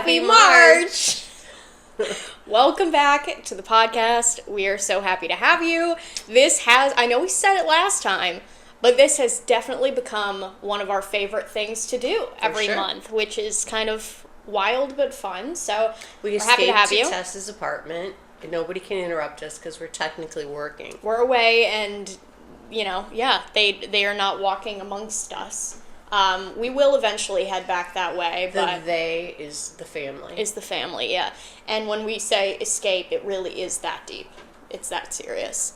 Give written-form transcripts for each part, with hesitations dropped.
Happy March! Welcome back to the podcast. We are so happy to have you. I know we said it last time, but this has definitely become one of our favorite things to do every month, which is kind of wild but fun. So we're happy to have you. We escaped to Tess's apartment, and nobody can interrupt us because we're technically working. We're away, and, they are not walking amongst us. We will eventually head back that way, but... they is the family. Is the family, yeah. And when we say escape, it really is that deep. It's that serious.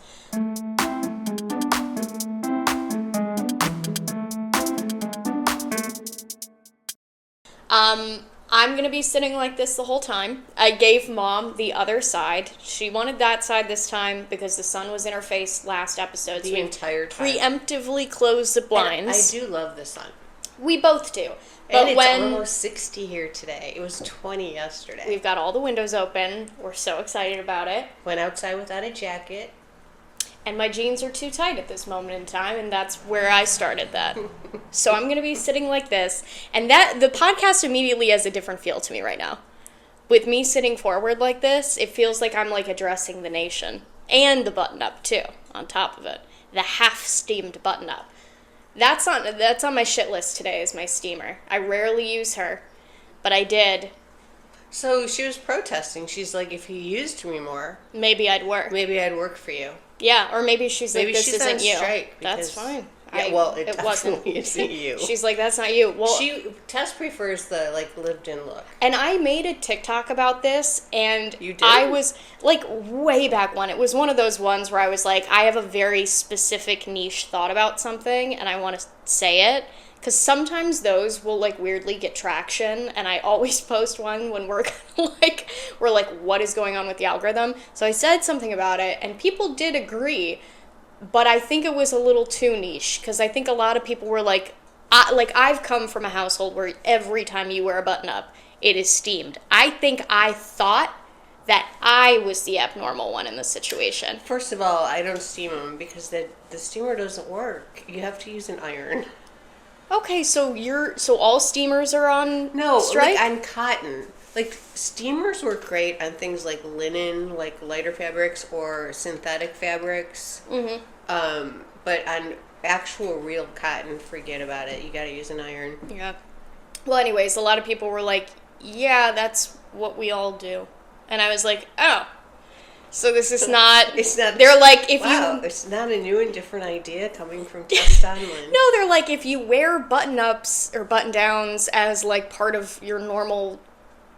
I'm going to be sitting like this the whole time. I gave Mom the other side. She wanted that side this time because the sun was in her face last episode. The entire time. Preemptively closed the blinds. And I do love the sun. We both do. But and it's almost 60 here today. It was 20 yesterday. We've got all the windows open. We're so excited about it. Went outside without a jacket. And my jeans are too tight at this moment in time, and that's where I started that. So I'm going to be sitting like this. And the podcast immediately has a different feel to me right now. With me sitting forward like this, it feels like I'm like addressing the nation. And the button-up, too, on top of it. The half-steamed button-up. That's on my shit list today is my steamer. I rarely use her, but I did. So she was protesting. She's like, if you used me more... Maybe I'd work. Maybe I'd work for you. Yeah, or maybe she's like, this isn't you. Strike that's fine. Yeah, it wasn't. Isn't you. She's like, that's not you. Well, Tess prefers the lived-in look. And I made a TikTok about this, and you did? I was like way back when. It was one of those ones where I was like, I have a very specific niche thought about something, and I want to say it. Because sometimes those will, weirdly get traction, and I always post one when we're what is going on with the algorithm? So I said something about it, and people did agree, but I think it was a little too niche, because I think a lot of people were I've come from a household where every time you wear a button-up, it is steamed. I think I thought that I was the abnormal one in the situation. First of all, I don't steam them, because the steamer doesn't work. You have to use an iron. Okay, so all steamers are on strike? No, on cotton. Steamers work great on things like linen, lighter fabrics or synthetic fabrics. Mm-hmm. But on actual real cotton, forget about it. You gotta use an iron. Yeah. Well, anyways, a lot of people were like, yeah, that's what we all do. And I was like, oh. So this is not... It's not... They're like, it's not a new and different idea coming from Tess Donlin. No, they're like, if you wear button-ups or button-downs as, part of your normal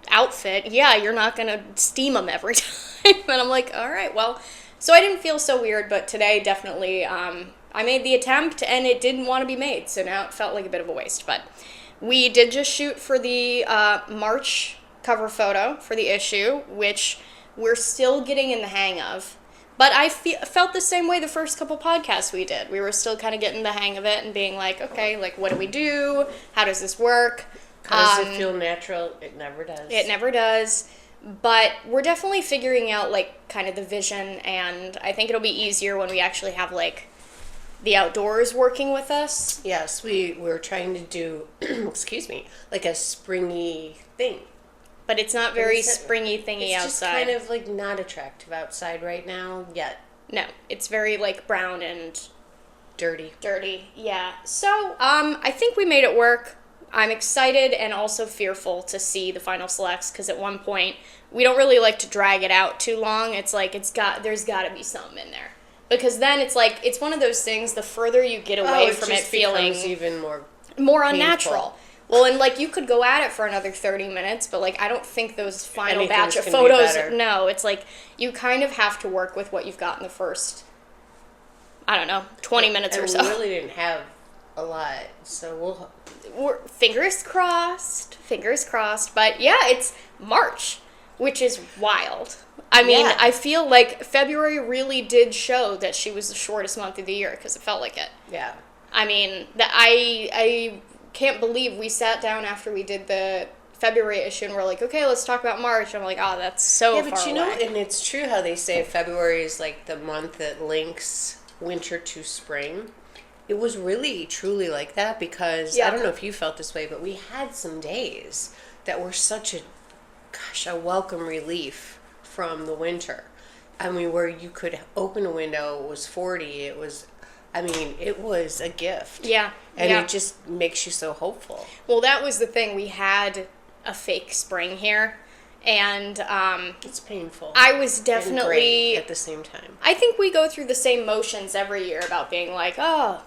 outfit, yeah, you're not going to steam them every time. And I'm like, all right, well... So I didn't feel so weird, but today definitely I made the attempt, and it didn't want to be made. So now it felt like a bit of a waste. But we did just shoot for the March cover photo for the issue, which... we're still getting in the hang of. But I felt the same way the first couple podcasts we did. We were still kind of getting the hang of it and being like, okay, what do we do? How does this work? How does it feel natural? It never does. It never does. But we're definitely figuring out, kind of the vision, and I think it'll be easier when we actually have, the outdoors working with us. Yes, we're trying to do, excuse me, a springy thing. But it's not very springy thingy outside. It's just kind of, not attractive outside right now yet. No, it's very, brown and... dirty. Dirty, yeah. So, I think we made it work. I'm excited and also fearful to see the final selects, because at one point, we don't really like to drag it out too long. It's there's got to be something in there. Because then it's it's one of those things, the further you get away from it feeling... even more unnatural. Well, and, you could go at it for another 30 minutes, but, I don't think those final batch of photos... No, it's, you kind of have to work with what you've got in the first, 20 minutes or so. We really didn't have a lot, so we're fingers crossed. But, yeah, it's March, which is wild. I mean, yeah. I feel like February really did show that she was the shortest month of the year, because it felt like it. Yeah. I mean, I can't believe we sat down after we did the February issue and we're like, okay, let's talk about March. I'm like, oh, that's so far away. Yeah, but and it's true how they say February is the month that links winter to spring. It was really, truly like that because, I don't know if you felt this way, but we had some days that were such a gosh, a welcome relief from the winter. I mean, where you could open a window, it was 40. It was, I mean, it was a gift. Yeah. And it just makes you so hopeful. Well, that was the thing. We had a fake spring here. And it's painful. I was and definitely great at the same time. I think we go through the same motions every year about being like, oh,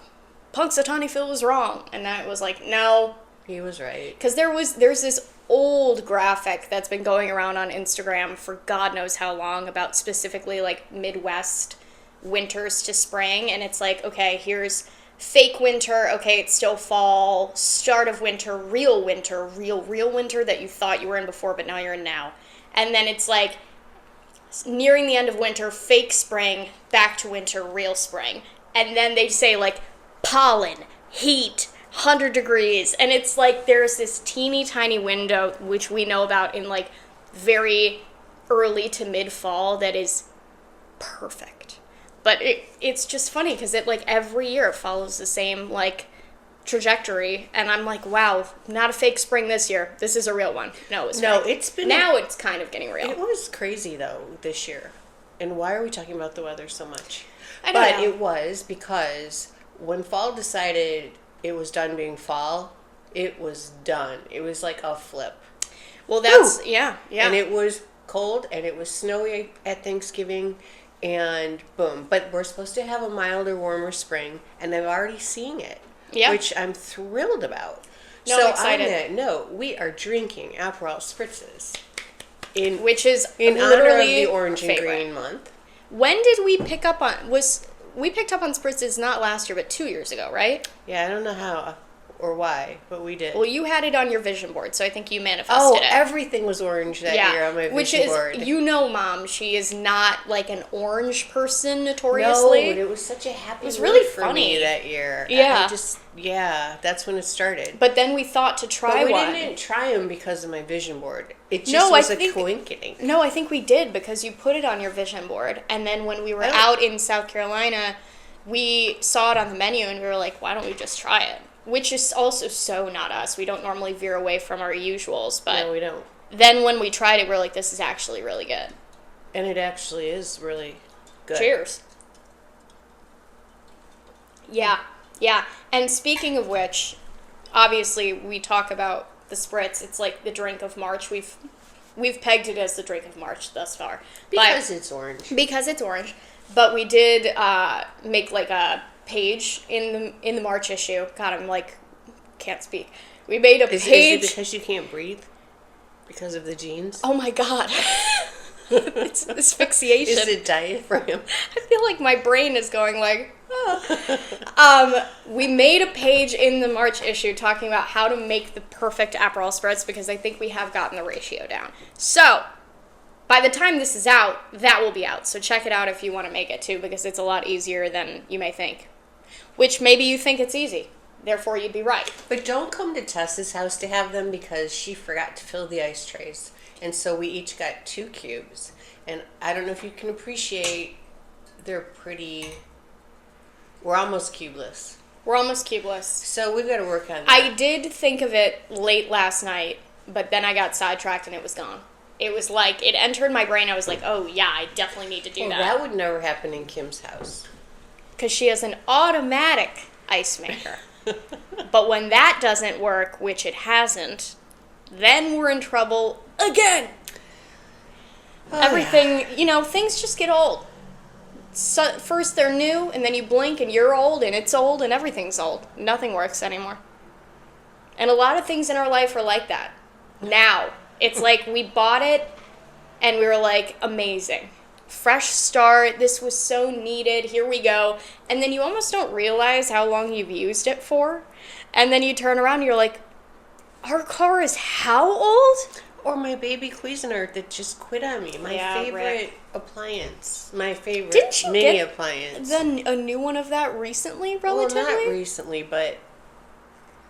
Punxsutawney Phil was wrong, and I was like, no, he was right. Because there's this old graphic that's been going around on Instagram for God knows how long about specifically like Midwest winters to spring, and it's like, okay, here's fake winter, okay, it's still fall, start of winter, real winter that you thought you were in before, but now you're in now. And then it's like nearing the end of winter, fake spring, back to winter, real spring. And then they say like pollen, heat, 100 degrees. And it's like there's this teeny tiny window, which we know about in like very early to mid fall, that is perfect. But it's just funny because it like every year it follows the same like trajectory, and I'm like, wow, not a fake spring this year. This is a real one. No, it's been now it's kind of getting real. It was crazy though this year, and why are we talking about the weather so much? I don't know. It was because when fall decided it was done being fall, it was done. It was like a flip. Well, that's yeah. And it was cold and it was snowy at Thanksgiving. And boom. But we're supposed to have a milder, warmer spring, and I'm already seeing it. Yeah. Which I'm thrilled about. No, so I'm excited. On that note, we are drinking Aperol Spritzes. Which is in literally honor of the Orange and Green Month. When did we pick up on we picked up on Spritzes not last year, but 2 years ago, right? Yeah, I don't know how or why, but we did. Well, you had it on your vision board, so I think you manifested it. Everything was orange that year on my vision board. Which is, you know, Mom, she is not like an orange person notoriously. No, but it was such a happy. It was really for funny me that year. Yeah, that's when it started. But then we thought to try one. But we didn't try them because of my vision board. It just was a coincidence. No, I think we did because you put it on your vision board, and then when we were out in South Carolina, we saw it on the menu, and we were like, why don't we just try it? Which is also so not us. We don't normally veer away from our usuals, but no, we don't. Then when we tried it, we're like, this is actually really good. And it actually is really good. Cheers. Yeah. And speaking of which, obviously we talk about the Spritz. It's like the drink of March. We've pegged it as the drink of March thus far. Because it's orange. Because it's orange. But we did make like a page in the March issue. God, I'm like, can't speak. We made a page. Is it because you can't breathe? Because of the jeans? Oh my God. It's asphyxiation. Is it diaphragm? I feel like my brain is going like, we made a page in the March issue talking about how to make the perfect Aperol Spritz because I think we have gotten the ratio down. So, by the time this is out, that will be out. So check it out if you want to make it too because it's a lot easier than you may think. Which maybe you think it's easy. Therefore, you'd be right. But don't come to Tess's house to have them because she forgot to fill the ice trays. And so we each got 2 cubes. And I don't know if you can appreciate, they're pretty... We're almost cubeless. So we've got to work on that. I did think of it late last night, but then I got sidetracked and it was gone. It was like, it entered my brain. I was like, oh yeah, I definitely need to do that. That would never happen in Kim's house. Because she has an automatic ice maker. But when that doesn't work, which it hasn't, then we're in trouble again. Everything, things just get old. So, first they're new, and then you blink and you're old, and it's old, and everything's old. Nothing works anymore. And a lot of things in our life are like that. Now, it's like we bought it, and we were like, amazing. Fresh start, this was so needed, here we go. And then you almost don't realize how long you've used it for. And then you turn around and you're like, our car is how old? Or my baby Cuisinart that just quit on me. My favorite appliance. My favorite mini appliance. Didn't you get a new one of that recently, relatively? Well, not recently, but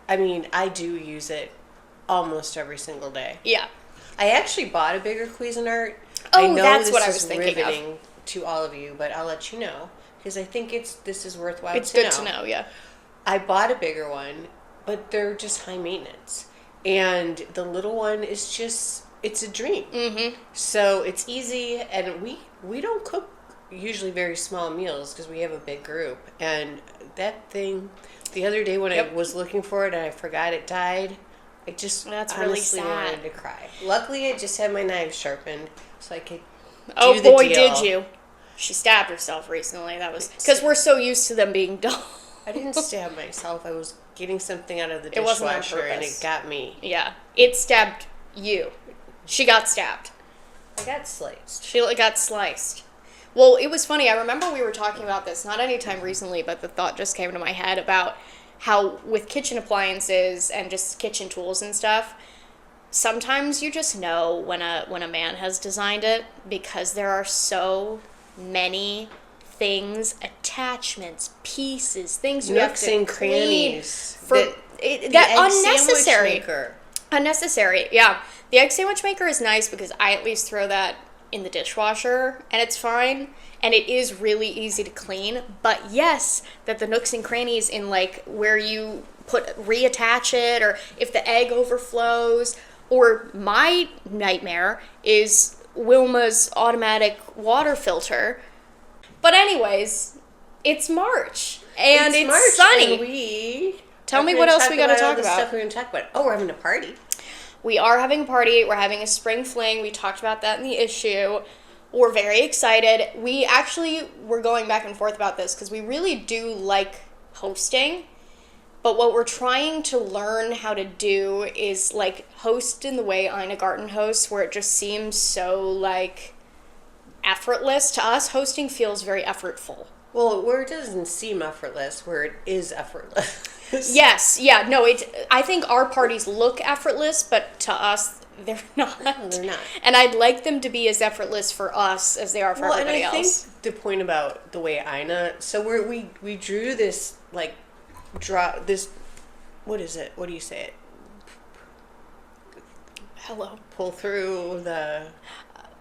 I mean, I do use it almost every single day. Yeah. I actually bought a bigger Cuisinart. Oh, I know that's what I was thinking riveting to all of you, but I'll let you know because I think this is worthwhile. It's good to know, yeah. I bought a bigger one, but they're just high maintenance, and the little one is just it's a dream. Mm-hmm. So it's easy, and we don't cook usually very small meals because we have a big group. And that thing, the other day when I was looking for it and I forgot it died, I just That's honestly really sad. wanted to cry. Luckily, I just had my knives sharpened so I could Oh do the boy, deal. did you. She stabbed herself recently. That was because we're so used to them being dull. I didn't stab myself. I was getting something out of the It wasn't on dishwasher and purpose. it got me. Yeah, it stabbed you. She got stabbed. I got sliced. She got sliced. Well, it was funny. I remember we were talking about this, not anytime recently, but the thought just came to my head about how with kitchen appliances and just kitchen tools and stuff, sometimes you just know when a man has designed it because there are so many things, attachments, pieces, things you Nooks have to and clean crannies. for The that egg unnecessary. sandwich maker. Unnecessary, yeah. The egg sandwich maker is nice because I at least throw that in the dishwasher and it's fine. And it is really easy to clean. But yes, that the nooks and crannies in like where you reattach it, or if the egg overflows, or my nightmare is Wilma's automatic water filter. But anyways, it's March and it's March, sunny. And we Tell me what else we got to talk all the about. Stuff we're going to talk about. Oh, we're having a party. We are having a party. We're having a spring fling. We talked about that in the issue. We're very excited. We're going back and forth about this because we really do like hosting. But what we're trying to learn how to do is like host in the way Ina Garten hosts, where it just seems so like effortless. To us, hosting feels very effortful. Well, where it doesn't seem effortless, where it is effortless. Yes, yeah, no, I think our parties look effortless, but to us, they're not. No, they're not. And I'd like them to be as effortless for us as they are for everybody else. And I think the point about the way Ina, so we drew this, like, what is it? What do you say it? Hello. Pull through the...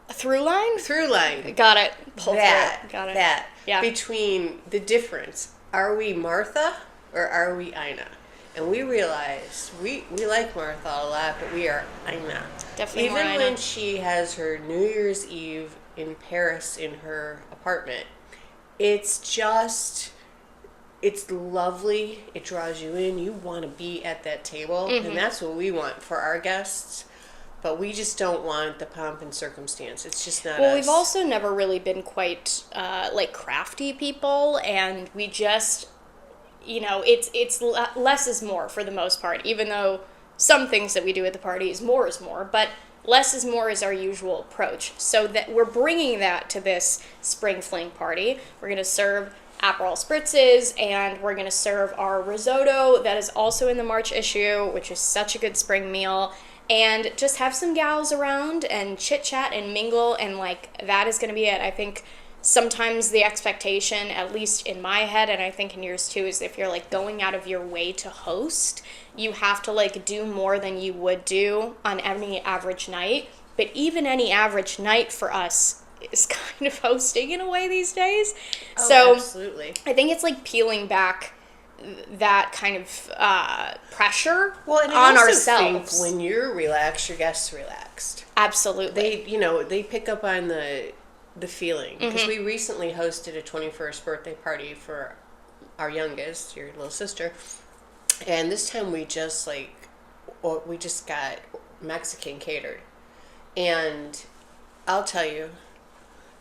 A through line? Through line. Got it. Pull That. through it. Got it. That. Yeah. Between the difference. Are we Martha or are we Ina? And we realized we like Martha a lot, but we are Ina. Definitely Even more when Ina. she has her New Year's Eve in Paris in her apartment, it's lovely. It draws you in. You want to be at that table. Mm-hmm. And that's what we want for our guests. But we just don't want the pomp and circumstance. It's just not Well, us. we've also never really been quite, like, crafty people, and we just, it's less is more for the most part, even though some things that we do at the party is more, but less is more is our usual approach. So that we're bringing that to this spring fling party. We're going to serve Aperol Spritzes, and we're going to serve our risotto that is also in the March issue, which is such a good spring meal. And just have some gals around and chit chat and mingle, and like that is going to be it. I think sometimes the expectation, at least in my head, and I think in yours too, is if you're like going out of your way to host, you have to like do more than you would do on any average night. But even any average night for us is kind of hosting in a way these days. Oh, so absolutely. I think it's like peeling back that kind of pressure and on I also ourselves. think when you're relaxed, your guests relaxed. Absolutely. They pick up on the feeling, because we recently hosted a 21st birthday party for our youngest, your little sister, and this time we just got Mexican catered, and I'll tell you,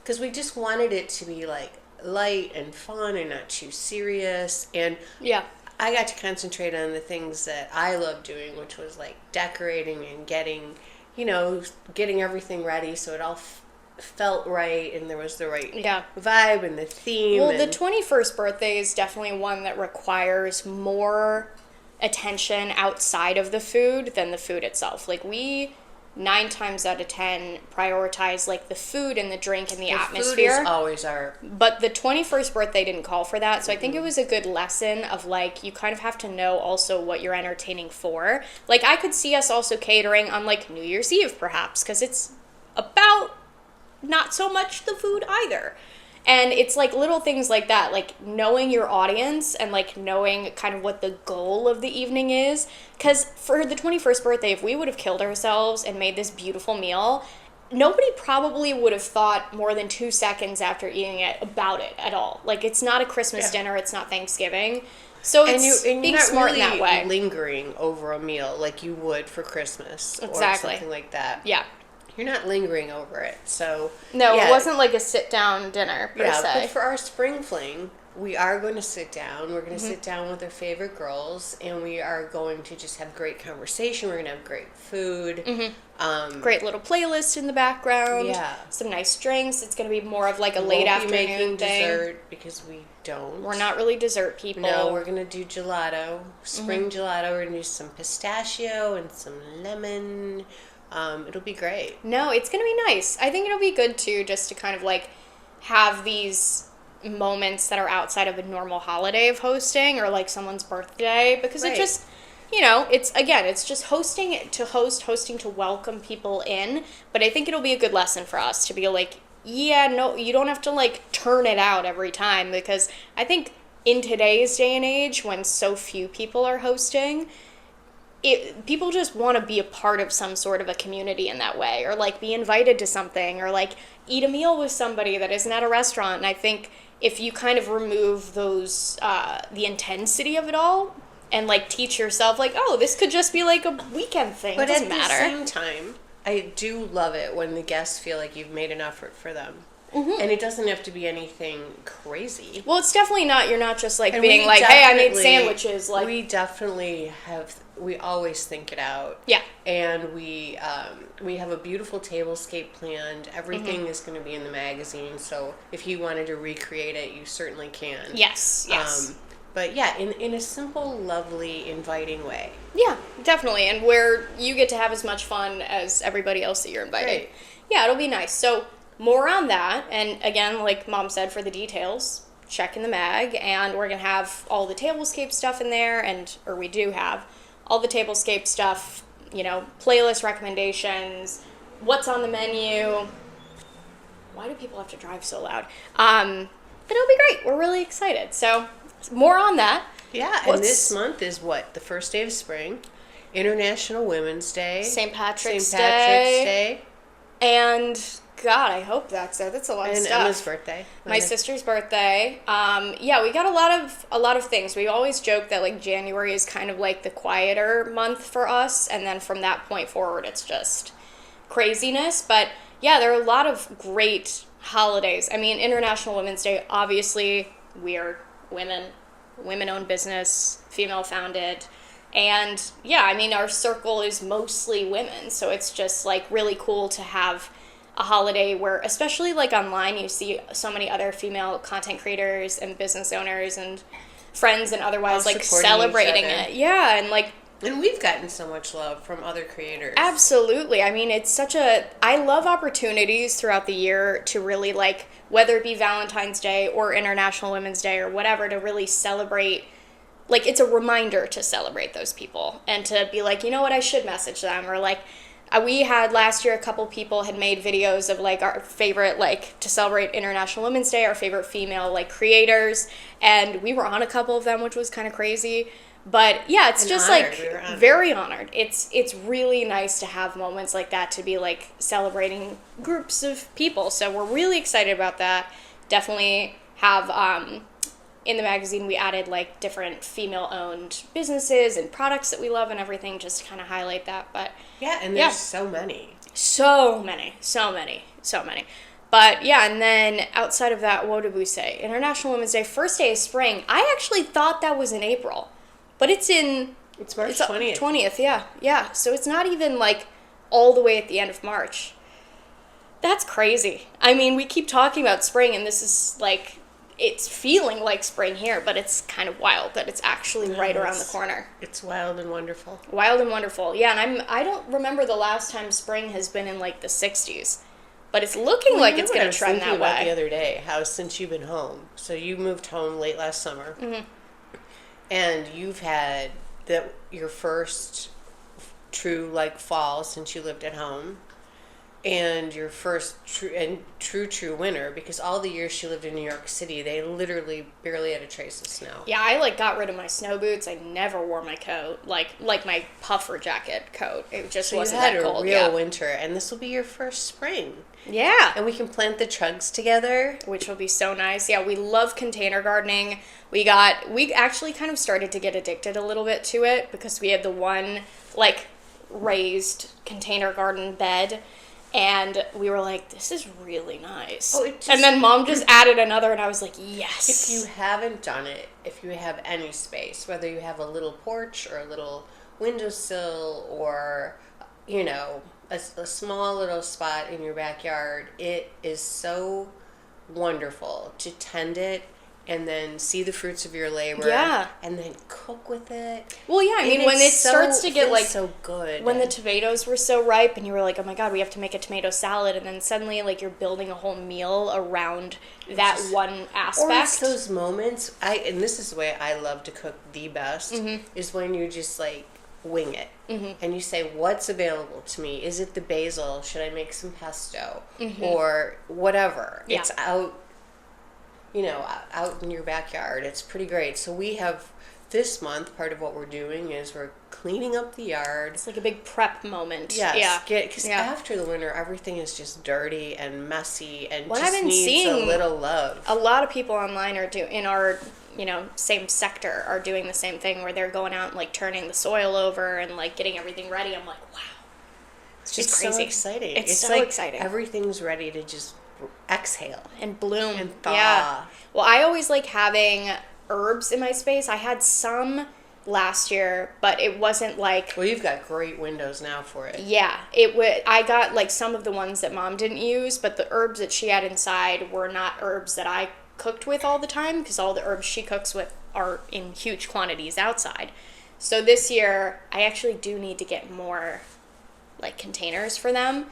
because we just wanted it to be like light and fun and not too serious, and yeah, I got to concentrate on the things that I love doing, which was like decorating and getting everything ready so it all felt right and there was the right vibe and the theme. Well, the 21st birthday is definitely one that requires more attention outside of the food than the food itself. Like, we 9 times out of 10 prioritize like the food and the drink and the atmosphere. Food is always our... But the 21st birthday didn't call for that, so I think it was a good lesson of like, you kind of have to know also what you're entertaining for. Like, I could see us also catering on like New Year's Eve perhaps, because it's about not so much the food either. And it's like little things like that, like knowing your audience and like knowing kind of what the goal of the evening is. Because for the 21st birthday, if we would have killed ourselves and made this beautiful meal, nobody probably would have thought more than 2 seconds after eating it about it at all. Like, it's not a Christmas dinner, it's not Thanksgiving. So it's and being you're not smart really in that way. lingering over a meal like you would for Christmas or Exactly. something like that. Yeah. You're not lingering over it. So No, yeah. it wasn't like a sit-down dinner, per se. But for our spring fling, we are going to sit down. We're going to sit down with our favorite girls, and we are going to just have great conversation. We're going to have great food. Great little playlist in the background. Yeah. Some nice drinks. It's going to be more of like a We late won't be afternoon making thing. dessert because we don't. We're not really dessert people. No, we're going to do gelato. Spring gelato. We're going to do some pistachio and some lemon. It'll be great. No, it's going to be nice. I think it'll be good too, just to kind of like have these moments that are outside of a normal holiday of hosting or like someone's birthday, because it just, you know, it's just hosting to welcome people in. But I think it'll be a good lesson for us to be like, yeah, no, you don't have to like turn it out every time, because I think in today's day and age when so few people are hosting, people just want to be a part of some sort of a community in that way, or like be invited to something, or like eat a meal with somebody that isn't at a restaurant. And I think if you kind of remove those, the intensity of it all, and like teach yourself like, oh, this could just be like a weekend thing. But it doesn't matter. At the same time, I do love it when the guests feel like you've made an effort for them. And it doesn't have to be anything crazy. Well, it's definitely not, you're not just like being like, hey, I made sandwiches. Like, we definitely we always think it out. Yeah. And we have a beautiful tablescape planned. Everything is going to be in the magazine. So if you wanted to recreate it, you certainly can. Yes. But yeah, in a simple, lovely, inviting way. Yeah, definitely. And where you get to have as much fun as everybody else that you're inviting. Right. Yeah, it'll be nice. So more on that. And again, like Mom said, for the details, check in the mag. And we're going to have all the tablescape stuff in there. Or we do have all the tablescape stuff, you know, playlist recommendations, what's on the menu. Why do people have to drive so loud? But it'll be great. We're really excited. So more on that. Yeah, and this month is what? The first day of spring, International Women's Day, St. Patrick's Day. And God, I hope that's it. That's a lot of stuff. And Emma's birthday. My sister's birthday. Yeah, we got a lot of things. We always joke that like January is kind of like the quieter month for us, and then from that point forward, it's just craziness. But yeah, there are a lot of great holidays. I mean, International Women's Day, obviously, we are women-owned business, female-founded. And yeah, I mean, our circle is mostly women, so it's just like really cool to have a holiday where, especially like online, you see so many other female content creators and business owners and friends and otherwise like celebrating it. Yeah, and we've gotten so much love from other creators. Absolutely. I mean, it's I love opportunities throughout the year to really like, whether it be Valentine's Day or International Women's Day or whatever, to really celebrate. Like, it's a reminder to celebrate those people and to be like, you know what, I should message them. Or like, we had last year, a couple people had made videos of like our favorite, like to celebrate International Women's Day, our favorite female like creators. And we were on a couple of them, which was kind of crazy. But yeah, it's just honored. Like very honored. It's really nice to have moments like that, to be like celebrating groups of people. So we're really excited about that. Definitely have, in the magazine, we added like different female-owned businesses and products that we love and everything, just to kind of highlight that. But yeah, and there's so many. But yeah, and then outside of that, what did we say? International Women's Day, first day of spring. I actually thought that was in April, but it's March 20th. 20th, yeah. So it's not even like all the way at the end of March. That's crazy. I mean, we keep talking about spring, and this is like, it's feeling like spring here, but it's kind of wild that it's actually right around the corner. It's wild and wonderful. Wild and wonderful. Yeah, and I don't remember the last time spring has been in like the 60s. But it's looking like it's going to trend that way. About the other day, how since you've been home, so you moved home late last summer, and you've had your first true like fall since you lived at home, and your first true winter, because all the years she lived in New York City, they literally barely had a trace of snow. Yeah, I like got rid of my snow boots. I never wore my coat, like my puffer jacket coat. It just wasn't that cold. You had a real winter, and this will be your first spring. Yeah. And we can plant the chugs together, which will be so nice. Yeah, we love container gardening. We actually kind of started to get addicted a little bit to it because we had the one like raised container garden bed. And we were like, this is really nice. And then Mom just added another, and I was like, yes. If you haven't done it, if you have any space, whether you have a little porch or a little windowsill or, you know, a small little spot in your backyard, it is so wonderful to tend it and then see the fruits of your labor. Yeah. And then cook with it. Well, yeah, I mean, when it starts to get like so good. When the tomatoes were so ripe and you were like, oh my God, we have to make a tomato salad, and then suddenly like you're building a whole meal around that one aspect. Or it's those moments, and this is the way I love to cook the best, is when you just like wing it. And you say, what's available to me? Is it the basil? Should I make some pesto? Or whatever. Yeah. It's out, you know, out in your backyard. It's pretty great. So we have, this month, part of what we're doing is we're cleaning up the yard. It's like a big prep moment. Yes. Yeah. Because after the winter, everything is just dirty and messy and Well, just I've been needs seeing a little love. A lot of people online are in our, you know, same sector are doing the same thing where they're going out and like turning the soil over and like getting everything ready. I'm like, wow. It's just crazy. so exciting. It's so like exciting. Everything's ready to just exhale and bloom and thaw. Yeah. Well, I always like having herbs in my space. I had some last year, but it wasn't like. Well, you've got great windows now for it. Yeah, I got like some of the ones that Mom didn't use, but the herbs that she had inside were not herbs that I cooked with all the time, because all the herbs she cooks with are in huge quantities outside. So this year, I actually do need to get more like containers for them.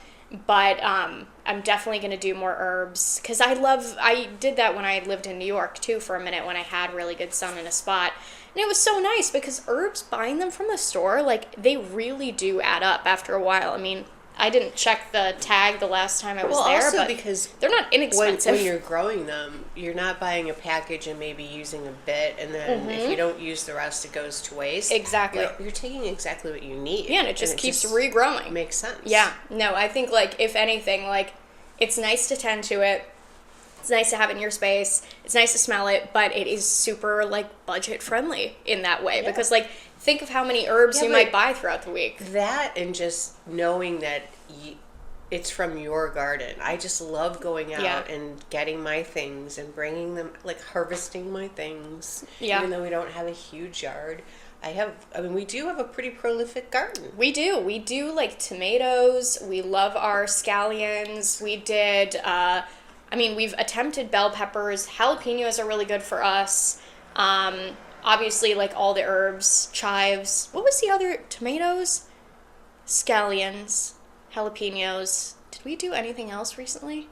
But I'm definitely going to do more herbs, because I did that when I lived in New York, too, for a minute when I had really good sun in a spot. And it was so nice, because herbs, buying them from the store, like, they really do add up after a while. I mean, I didn't check the tag the last time I was there, also but because they're not inexpensive. When you're growing them, you're not buying a package and maybe using a bit, and then if you don't use the rest, it goes to waste. Exactly. You're taking exactly what you need. Yeah, and it just keeps regrowing. Makes sense. Yeah. No, I think, like, if anything, like, it's nice to tend to it. It's nice to have it in your space. It's nice to smell it, but it is super, like, budget friendly in that way. Yeah. Because, like, think of how many herbs you might buy throughout the week. That, and just knowing that it's from your garden. I just love going out and getting my things and bringing them, like harvesting my things. Yeah. Even though we don't have a huge yard. We do have a pretty prolific garden. We do. We do like tomatoes. We love our scallions. We did, we've attempted bell peppers. Jalapenos are really good for us. Obviously, like all the herbs, chives. What was the other? Tomatoes, scallions, jalapenos. Did we do anything else recently?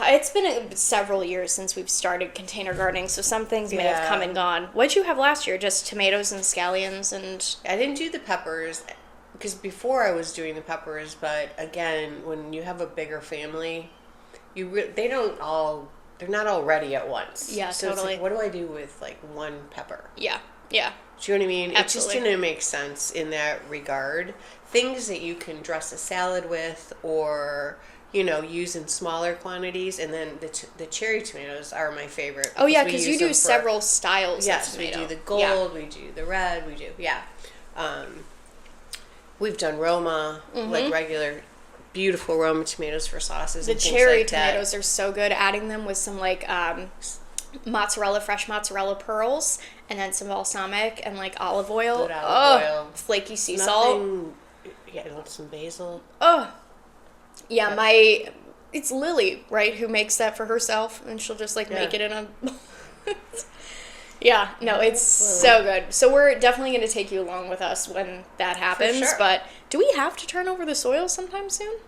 It's been several years since we've started container gardening, so some things may have come and gone. What'd you have last year? Just tomatoes and scallions and... I didn't do the peppers, because before I was doing the peppers, but again, when you have a bigger family, they're not all ready at once. Yeah, so totally. It's like, what do I do with like one pepper? Yeah, yeah. Do you know what I mean? Absolutely. It just didn't make sense in that regard. Things that you can dress a salad with, or use in smaller quantities, and then the cherry tomatoes are my favorite. Oh yeah, because you do several styles. Yes, of tomato. We do the gold, we do the red, we do we've done Roma, like regular beautiful Roma tomatoes for sauces. The and things cherry like tomatoes that. are so good. Adding them with some like fresh mozzarella pearls, and then some balsamic and like olive oil. Good olive oil. Flaky sea salt. Yeah, some basil. Oh, yeah. It's Lily, right, who makes that for herself, and she'll just like make it in a. Yeah, no, it's so good. So we're definitely going to take you along with us when that happens. For sure. But do we have to turn over the soil sometime soon?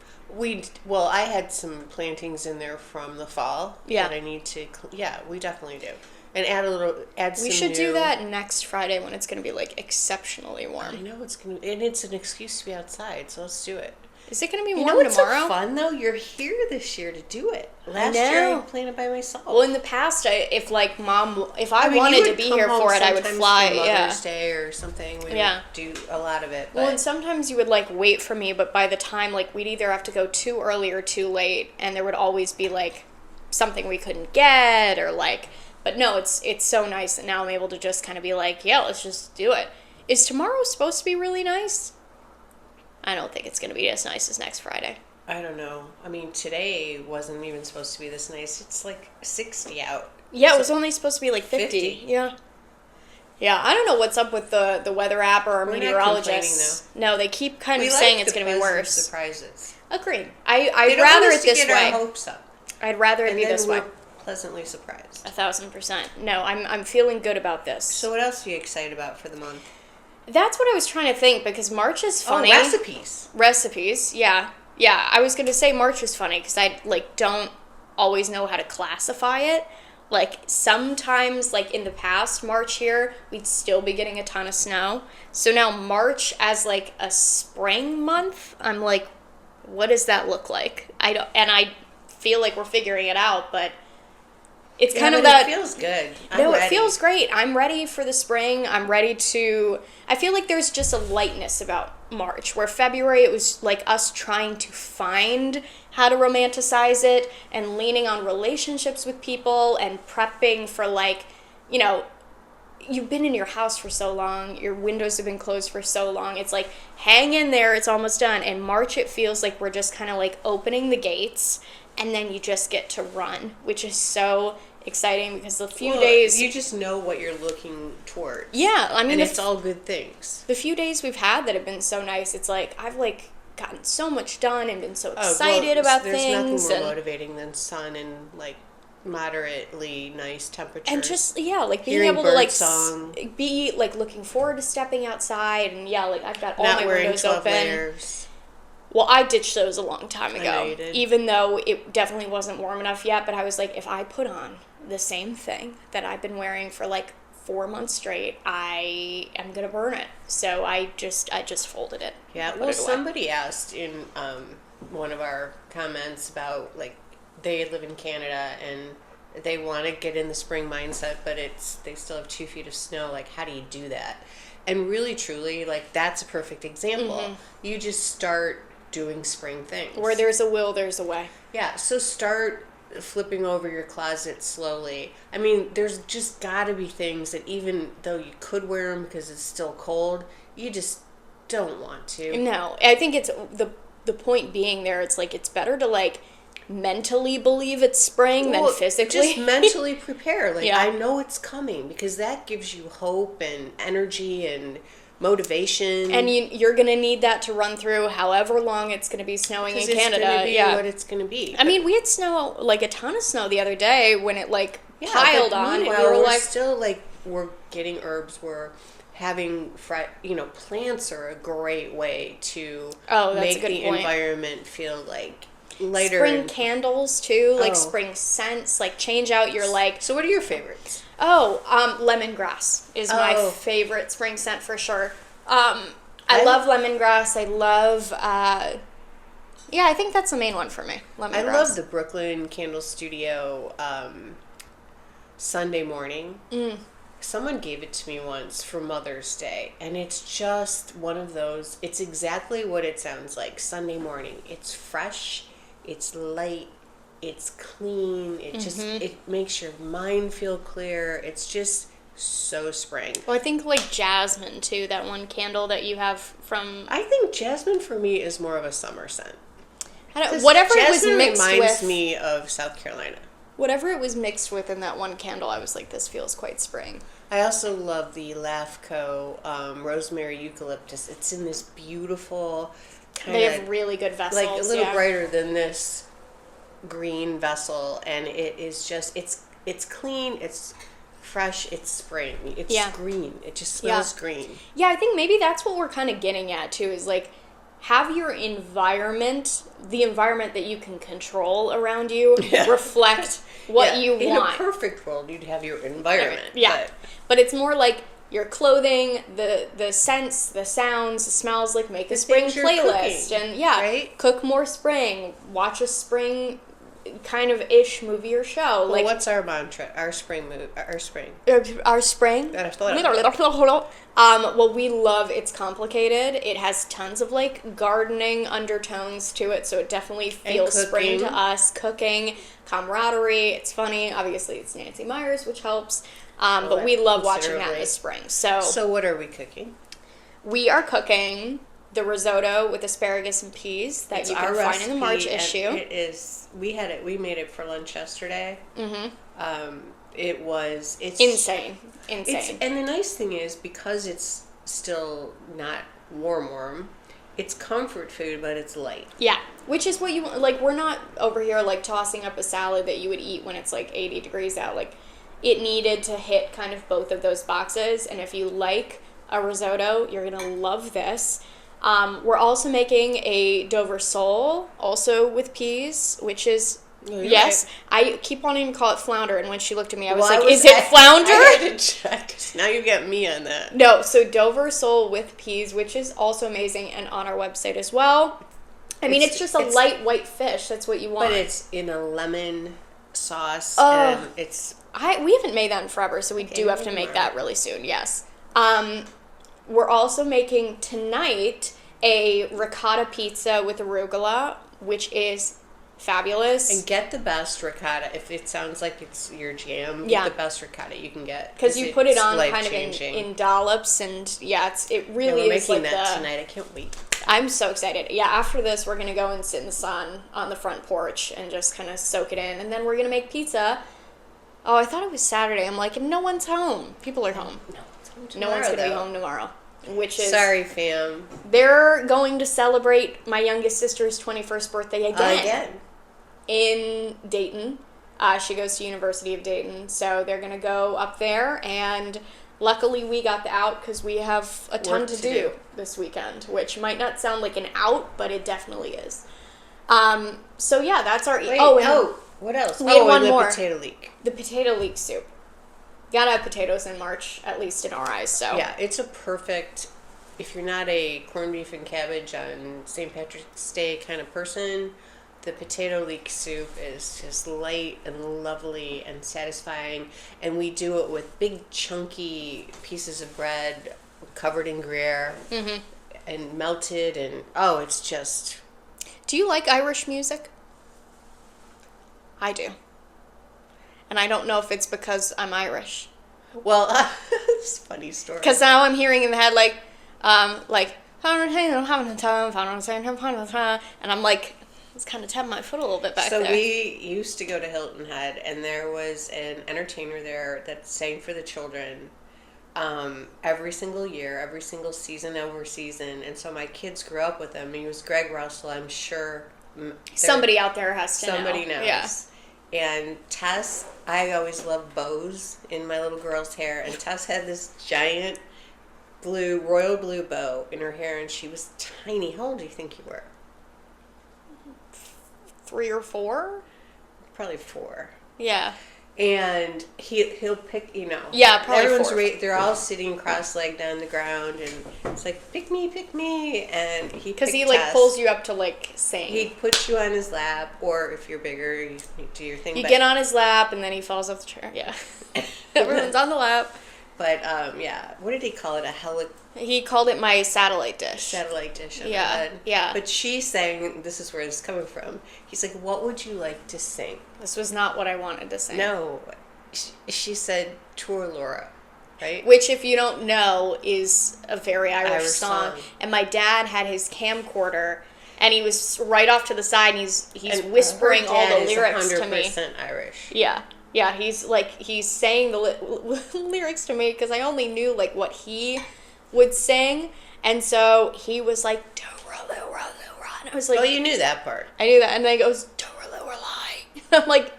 I had some plantings in there from the fall. Yeah. That I need to. Yeah, we definitely do. And add some We should do new- that next Friday when it's going to be like exceptionally I warm. know and it's an excuse to be outside, so let's do it. Is it going to be You warm know what's tomorrow? so fun though? You're here this year to do it. Last know. year I planned it by myself. Well, in the past, if I mean, you wanted to would be come here home for it, I would sometimes fly. for Yeah. Mother's Day or something. We Yeah. would do a lot of it. Well, But and sometimes you would like wait for me, but by the time like we'd either have to go too early or too late, and there would always be like something we couldn't get or like. But no, it's so nice that now I'm able to just kind of be like, yeah, let's just do it. Is tomorrow supposed to be really nice? I don't think it's going to be as nice as next Friday. I don't know. I mean, today wasn't even supposed to be this nice. It's like 60 out. Yeah, it was only supposed to be like 50. 50? Yeah. Yeah, I don't know what's up with the weather app or our We're not meteorologists. No, they keep kind of saying it's going to be worse. Surprises. Agreed. They I'd don't rather want it us to this get our way. hopes up. I'd rather it And be then this way. we're pleasantly surprised. 1,000%. No, I'm feeling good about this. So what else are you excited about for the month? That's what I was trying to think because March is funny. Oh, recipes. Recipes, yeah. Yeah, I was going to say March is funny because I like don't always know how to classify it. Like sometimes like in the past March here, we'd still be getting a ton of snow. So now March as like a spring month, I'm like, what does that look like? I feel like we're figuring it out, but it's kind of that. It feels good. It feels great. I'm ready for the spring. I'm ready to. I feel like there's just a lightness about March, where February it was like us trying to find how to romanticize it and leaning on relationships with people and prepping for like, you know, you've been in your house for so long, your windows have been closed for so long. It's like, hang in there, it's almost done. And March, it feels like we're just kind of like opening the gates and then you just get to run, which is so exciting because the few days you just know what you're looking towards. Yeah, I mean, and it's all good things. The few days we've had that have been so nice, it's like I've like gotten so much done and been so excited about there's things. There's nothing more motivating than sun and like moderately nice temperatures. And just like being Hearing able to like song. be like looking forward to stepping outside and like I've got all Not my wearing windows 12 open. layers. Well, I ditched those a long time I ago. know you did. Even though it definitely wasn't warm enough yet, but I was like, if I put on the same thing that I've been wearing for like 4 months straight, I am gonna burn it. So I just folded it. Yeah, well, somebody asked in one of our comments about like they live in Canada and they want to get in the spring mindset, but they still have 2 feet of snow. Like, how do you do that? And really, truly, like that's a perfect example. Mm-hmm. You just start doing spring things. Where there's a will, there's a way. Yeah, so start flipping over your closet slowly. I mean, there's just got to be things that even though you could wear them because it's still cold, you just don't want to. No, I think it's the point being there. It's like it's better to like mentally believe it's spring than physically. Just mentally prepare. Like, Yeah. I know it's coming because that gives you hope and energy and motivation. And you're going to need that to run through however long it's going to be snowing in Canada. It's going to be what it's going to be. I mean, we had snow, like a ton of snow the other day when it like piled on. And we Meanwhile, were we're like, still like, we're getting herbs. We're having plants are a great way to that's make a good the point. environment feel like lighter. Spring candles too, like Oh. spring scents, like change out your like. So what are your favorites? Lemongrass is my Oh. favorite spring scent for sure. I love lemongrass. I love. I think that's the main one for me. Lemongrass. I love the Brooklyn Candle Studio Sunday morning. Someone gave it to me once for Mother's Day, and it's just one of those. It's exactly what it sounds like. Sunday morning. It's fresh. It's light. It's clean. It just it makes your mind feel clear. It's just so spring. Well, I think like jasmine too. That one candle that you have from. I think jasmine for me is more of a summer scent. Whatever it was Jasmine mixed reminds with. me of South Carolina. Whatever it was mixed with in that one candle, I was like, this feels quite spring. I also love the Lafco rosemary eucalyptus. It's in this beautiful kind They of have really good vessels. like a little brighter than this green vessel, and it is just it's clean, it's fresh, it's spring, it's green. It just smells green. Yeah, I think maybe that's what we're kind of getting at too. Is like, have your environment, the environment that you can control around you, reflect what you want. In a perfect world, you'd have your environment. Yeah. But it's more like your clothing, the scents, the sounds, the smells, like make a spring playlist. Cooking, and cook more spring, watch a spring kind of ish movie or show. Well, what's our mantra? Our spring. Our spring? Well, we love It's Complicated. It has tons of like gardening undertones to it, so it definitely feels spring to us. Cooking, camaraderie, it's funny. Obviously, it's Nancy Meyers, which helps. But we love watching that in the spring. So what are we cooking? We are cooking the risotto with asparagus and peas that you can find in the March issue. It is. We had it. We made it for lunch yesterday. It's insane. And the nice thing is, because it's still not warm, it's comfort food, but it's light. Yeah, which is what you want. Like, we're not over here like tossing up a salad that you would eat when it's like 80 degrees out. Like, it needed to hit kind of both of those boxes. And if you like a risotto, you're gonna love this. We're also making a Dover sole, also with peas, which is, yes, right. I keep wanting to call it flounder, and when she looked at me, I was like, is it flounder? I had to check. Now you get me on that. No, so Dover sole with peas, which is also amazing, and on our website as well. I mean, it's just a light white fish. That's what you want. But it's in a lemon sauce, and it's... We haven't made that in forever, so we do have to make that really soon, yes. We're also making tonight a ricotta pizza with arugula, which is fabulous. And get the best ricotta. If it sounds like it's your jam, get the best ricotta you can get. Because you put it on kind of in dollops, and it really is like we're making that tonight. I can't wait. I'm so excited. Yeah, after this, we're going to go and sit in the sun on the front porch and just kind of soak it in. And then we're going to make pizza. Oh, I thought it was Saturday. I'm like, no one's home. People are home. No one's going to be home tomorrow. Which is... Sorry, fam. They're going to celebrate my youngest sister's 21st birthday again. In Dayton. She goes to University of Dayton. So they're going to go up there. And luckily we got the out because we have a ton to do this weekend. Which might not sound like an out, but it definitely is. So yeah, that's our... What else? We had one more. Potato leek. The potato leek soup. Gotta have potatoes in March, at least in our eyes, so. Yeah, it's a perfect, if you're not a corned beef and cabbage on St. Patrick's Day kind of person, the potato leek soup is just light and lovely and satisfying. And we do it with big chunky pieces of bread covered in Gruyere and melted, and it's just... Do you like Irish music? I do. And I don't know if it's because I'm Irish. Well, it's a funny story. Because now I'm hearing in the head, and I'm like, it's kind of tapping my foot a little bit back there. So we used to go to Hilton Head, and there was an entertainer there that sang for the children every single year, every single season over season. And so my kids grew up with him. He was Greg Russell, I'm sure. Somebody out there has to know. Somebody knows. Yeah. And Tess, I always loved bows in my little girl's hair, and Tess had this giant royal blue bow in her hair, and she was tiny. How old do you think you were? 3 or 4? Probably 4. Yeah. And he'll pick, Yeah, probably everyone's 4. They're all sitting cross-legged on the ground, and it's like, pick me, and because he pulls you up to sing. He puts you on his lap, or if you're bigger, you do your thing. You get on his lap, and then he falls off the chair. Yeah, everyone's on the lap. But what did he call it? He called it my satellite dish. Satellite dish. Yeah. But she sang. This is where it's coming from. He's like, "What would you like to sing?" This was not what I wanted to sing. No, she said "Tour Laura," right? Which, if you don't know, is a very Irish song. And my dad had his camcorder, and he was right off to the side, and he's whispering all the lyrics to me. 100% Irish. Yeah. Yeah, he's saying the lyrics to me because I only knew what he would sing, and so he was like, and I was like, well, you knew that part. I knew that, and then he goes, I'm like,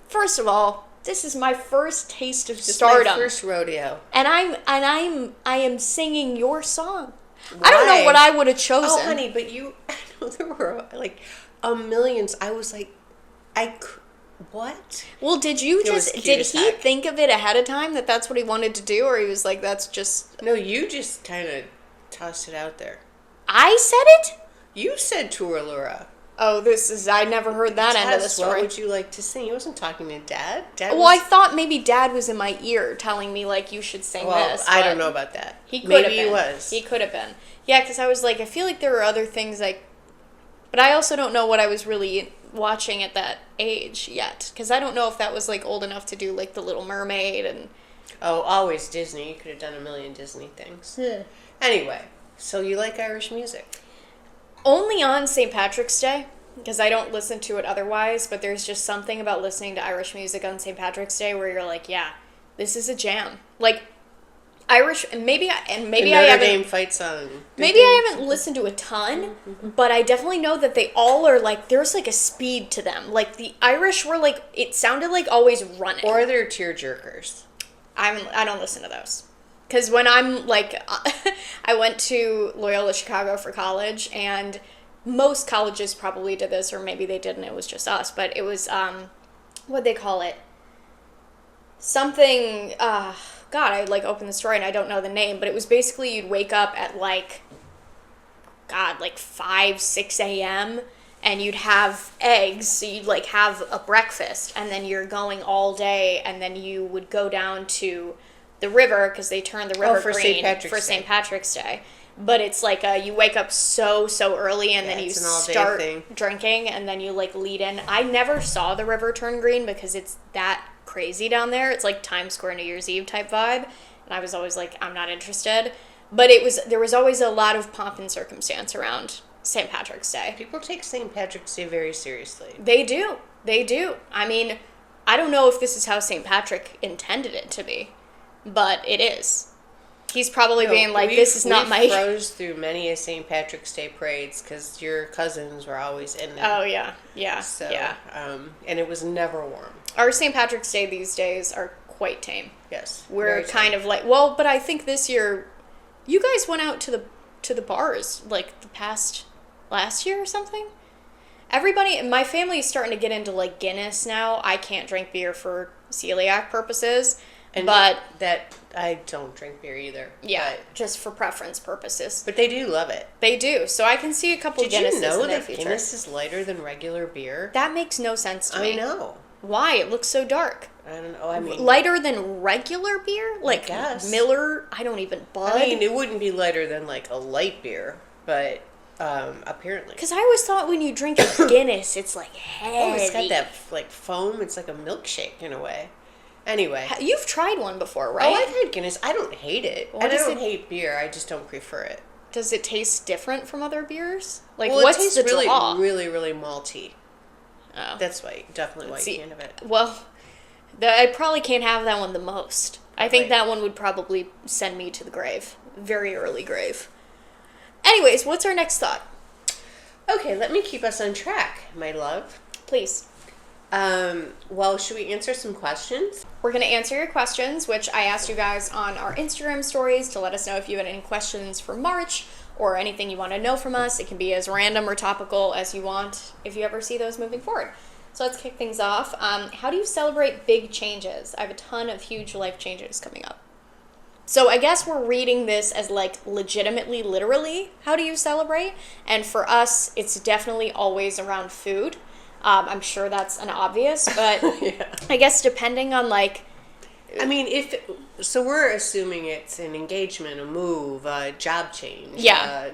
first of all, this is my first taste of stardom. My first rodeo, and I am singing your song. I don't know what I would have chosen. Oh, honey, but I know there were like millions. I was like, what? Well, did he think of it ahead of time that that's what he wanted to do, or he was like, that's just... No, you just kind of tossed it out there. I said it? You said Turalura. Oh, I never heard that end of the story. What would you like to sing? He wasn't talking to Dad. I thought maybe Dad was in my ear telling me, like, you should sing this. I don't know about that. He could have been. Maybe he was. He could have been. Yeah, because I was like, I feel like there were other things but I also don't know what I was really watching at that age yet. Because I don't know if that was, like, old enough to do, like, The Little Mermaid and... Oh, always Disney. You could have done a million Disney things. Yeah. Anyway, so you like Irish music? Only on St. Patrick's Day, because I don't listen to it otherwise, but there's just something about listening to Irish music on St. Patrick's Day where you're like, yeah, this is a jam. Like, Irish, and maybe I haven't... Dame fight song. Maybe I haven't listened to a ton, but I definitely know that they all are like, there's like a speed to them. Like, the Irish were like, it sounded like always running. Or they're tearjerkers. I don't listen to those. Because when I'm, like, I went to Loyola Chicago for college, and most colleges probably did this, or maybe they didn't, it was just us, but it was, what'd they call it? Something, God, I, like, opened the story, and I don't know the name, but it was basically you'd wake up at, like, 5, 6 a.m., and you'd have eggs, so you'd, like, have a breakfast, and then you're going all day, and then you would go down to the river, because they turn the river green for St. Patrick's Day. But it's like you wake up so early, and then you start drinking, and then you, like, lead in. I never saw the river turn green because it's that crazy down there. It's like Times Square New Year's Eve type vibe, and I was always like, I'm not interested. But there was always a lot of pomp and circumstance around St. Patrick's Day. People take St. Patrick's Day very seriously. They do. I mean, I don't know if this is how St. Patrick intended it to be, but it is. He's probably being like, this is not my... We froze through many a St. Patrick's Day parades because your cousins were always in them. Oh, yeah. So, yeah. And it was never warm. Our St. Patrick's Day these days are quite tame. Yes. We're kind of like... Well, but I think this year... You guys went out to the bars, like, last year or something? Everybody... My family is starting to get into, like, Guinness now. I can't drink beer for celiac purposes. But that I don't drink beer either. Yeah, just for preference purposes. But they do love it. They do. So I can see a couple Guinnesses in their future. Did you know that Guinness is lighter than regular beer? That makes no sense to me. I know. Why? It looks so dark. I don't know. I mean, lighter than regular beer? Like Miller? I don't even... Bud? I mean, it wouldn't be lighter than, like, a light beer, but apparently. Because I always thought when you drink a Guinness, it's, like, heavy. Oh, it's got that, like, foam. It's like a milkshake in a way. Anyway. You've tried one before, right? Oh, I've had Guinness. I don't hate it. I don't hate beer. I just don't prefer it. Does it taste different from other beers? Like, well, what's it tastes the really, draw? really, really malty. Oh. That's definitely why you can't have it. Well, I probably can't have that one the most. I think that one would probably send me to the grave. Very early grave. Anyways, what's our next thought? Okay, let me keep us on track, my love. Please. Well, should we answer some questions? We're going to answer your questions, which I asked you guys on our Instagram stories to let us know if you had any questions for March or anything you want to know from us. It can be as random or topical as you want if you ever see those moving forward. So let's kick things off. How do you celebrate big changes? I have a ton of huge life changes coming up. So I guess we're reading this as, like, legitimately, literally, how do you celebrate? And for us, it's definitely always around food. I'm sure that's an obvious, but yeah. I guess depending on, like... I mean, so we're assuming it's an engagement, a move, a job change. Yeah.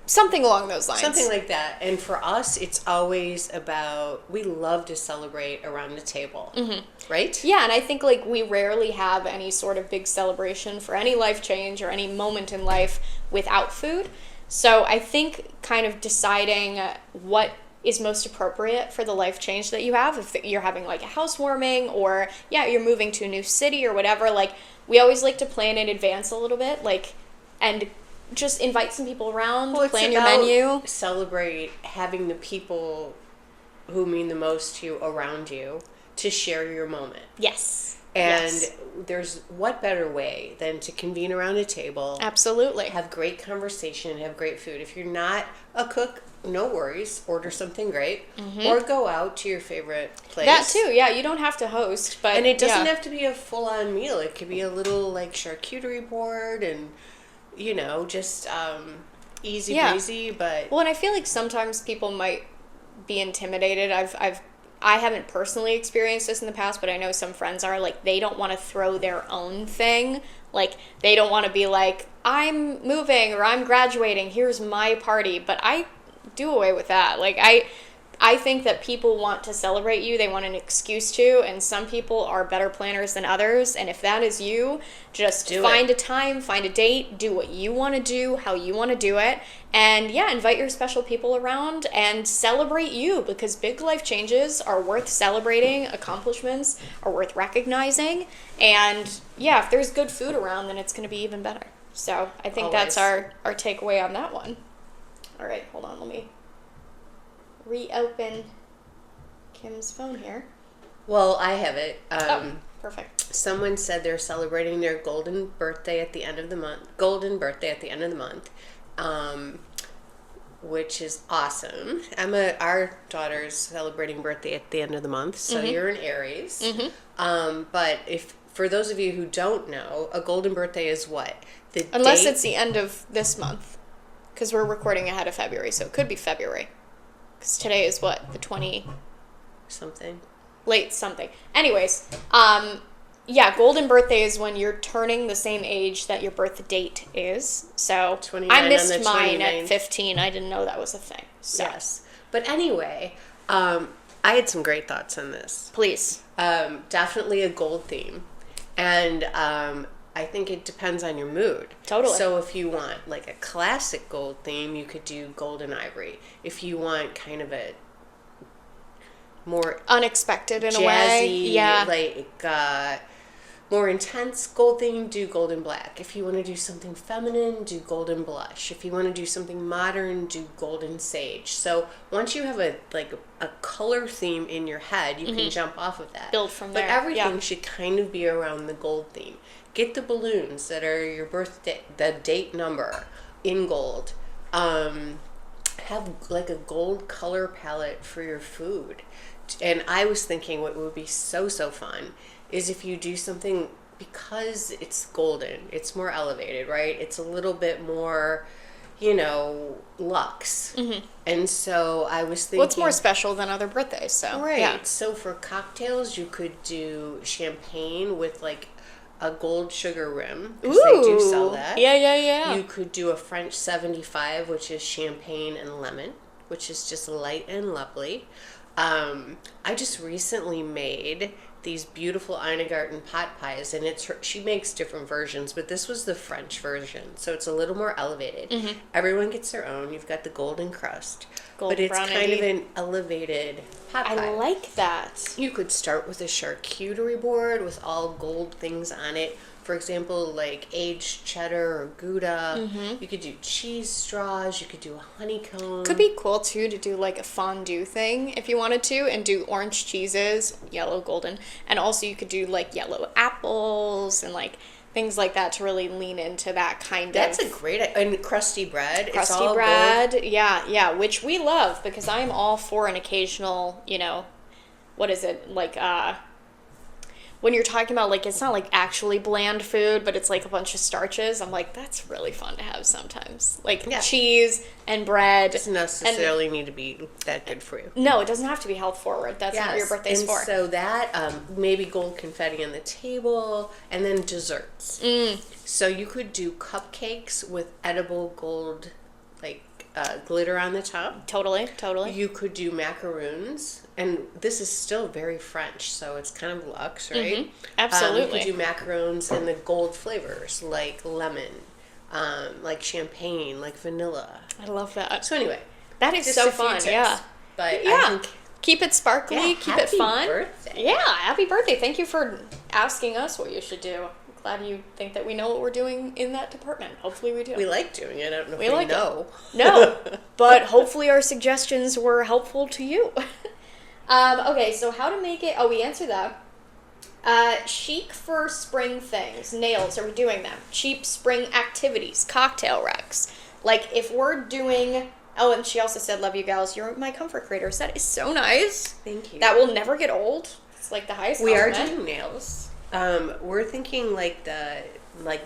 Something along those lines. Something like that. And for us, it's always about, we love to celebrate around the table. Mm-hmm. Right? Yeah, and I think, like, we rarely have any sort of big celebration for any life change or any moment in life without food. So I think kind of deciding what is most appropriate for the life change that you have. If you're having, like, a housewarming or, you're moving to a new city or whatever, like, we always like to plan in advance a little bit, like, and just invite some people around, plan your menu. Celebrate having the people who mean the most to you around you to share your moment. Yes. And Yes. there's what better way than to convene around a table, Absolutely. have great conversation, have great food. If you're not a cook, no worries. Order something great, or go out to your favorite place. That too, yeah. You don't have to host, but And it doesn't have to be a full-on meal. It could be a little like charcuterie board, and just easy breezy. But Well, and I feel like sometimes people might be intimidated. I haven't personally experienced this in the past, but I know some friends are like, they don't want to throw their own thing. Like, they don't want to be like, I'm moving or I'm graduating, here's my party. But I do away with that. Like, I think that people want to celebrate you. They want an excuse to, and some people are better planners than others. And if that is you, just find a time, find a date, do what you want to do, how you want to do it. And yeah, invite your special people around and celebrate you, because big life changes are worth celebrating. Accomplishments are worth recognizing. And yeah, if there's good food around, then it's going to be even better. So I think that's our takeaway on that one. All right, hold on, let me reopen Kim's phone here. Well, I have it. Perfect. Someone said they're celebrating their golden birthday at the end of the month. Which is awesome. Our daughter's celebrating birthday at the end of the month, so you're an Aries. But for those of you who don't know, a golden birthday is what? Unless it's the end of this month, because we're recording ahead of February, so it could be February. Because today is what? The 20... something. Late something. Anyways, yeah, golden birthday is when you're turning the same age that your birth date is. So 29 I missed on the mine 29th. at 15. I didn't know that was a thing. So. Yes. But anyway, I had some great thoughts on this. Please. Definitely a gold theme. And I think it depends on your mood. Totally. So if you want like a classic gold theme, you could do gold and ivory. If you want kind of a more unexpected in jazzy, a way. Yeah. Like more intense gold theme, do gold and black. If you want to do something feminine, do gold and blush. If you want to do something modern, do gold and sage. So once you have a color theme in your head, you can jump off of that. Build from there. But everything should kind of be around the gold theme. Get the balloons that are your birthday, the date number in gold. Have like a gold color palette for your food. And I was thinking what would be so fun is if you do something, because it's golden, it's more elevated, right? It's a little bit more, luxe. And so I was thinking... Well, it's more special than other birthdays, so... Right. Yeah. So for cocktails, you could do champagne with like a gold sugar rim, because they do sell that. Yeah. You could do a French 75, which is champagne and lemon, which is just light and lovely. I just recently made these beautiful Garten pot pies, and she makes different versions, but this was the French version, so it's a little more elevated. Everyone gets their own. You've got the golden crust, but it's kind of an elevated pot pie. I like that. You could start with a charcuterie board with all gold things on it. For example, like aged cheddar or Gouda. You could do cheese straws. You could do a honeycomb. Could be cool, too, to do, like, a fondue thing if you wanted to, and do orange cheeses, yellow, golden, and also you could do, like, yellow apples and, like, things like that to really lean into that kind That's of... a great... And crusty bread. Crusty it's all bread, gold. yeah, which we love, because I'm all for an occasional, what is it, like, when you're talking about, like, it's not, like, actually bland food, but it's, like, a bunch of starches, I'm like, that's really fun to have sometimes. Like, cheese and bread. It doesn't necessarily need to be that good for you. No, it doesn't have to be health forward. That's what your birthday's for. So that, maybe gold confetti on the table, and then desserts. So you could do cupcakes with edible gold, like, glitter on the top. Totally. You could do macaroons, and this is still very French, so it's kind of luxe, right? Absolutely. You could do macaroons in the gold flavors, like lemon, like champagne, like vanilla. I love that. So anyway, that is just so a few fun, tips. yeah. But I think... Keep it sparkly, keep it fun. Happy birthday. Yeah, happy birthday. Thank you for asking us what you should do. Glad you think that we know what we're doing in that department. Hopefully we do. We like doing it. I don't know if we like know. No, but hopefully our suggestions were helpful to you. Okay, so how to make it... Oh, we answered that. Chic for spring things. Nails, are we doing them? Cheap spring activities. Cocktail wrecks. Like, if we're doing... Oh, and she also said, love you gals. You're my comfort creators. That is so nice. Thank you. That will never get old. It's like the highest We are compliment. doing nails. We're thinking like the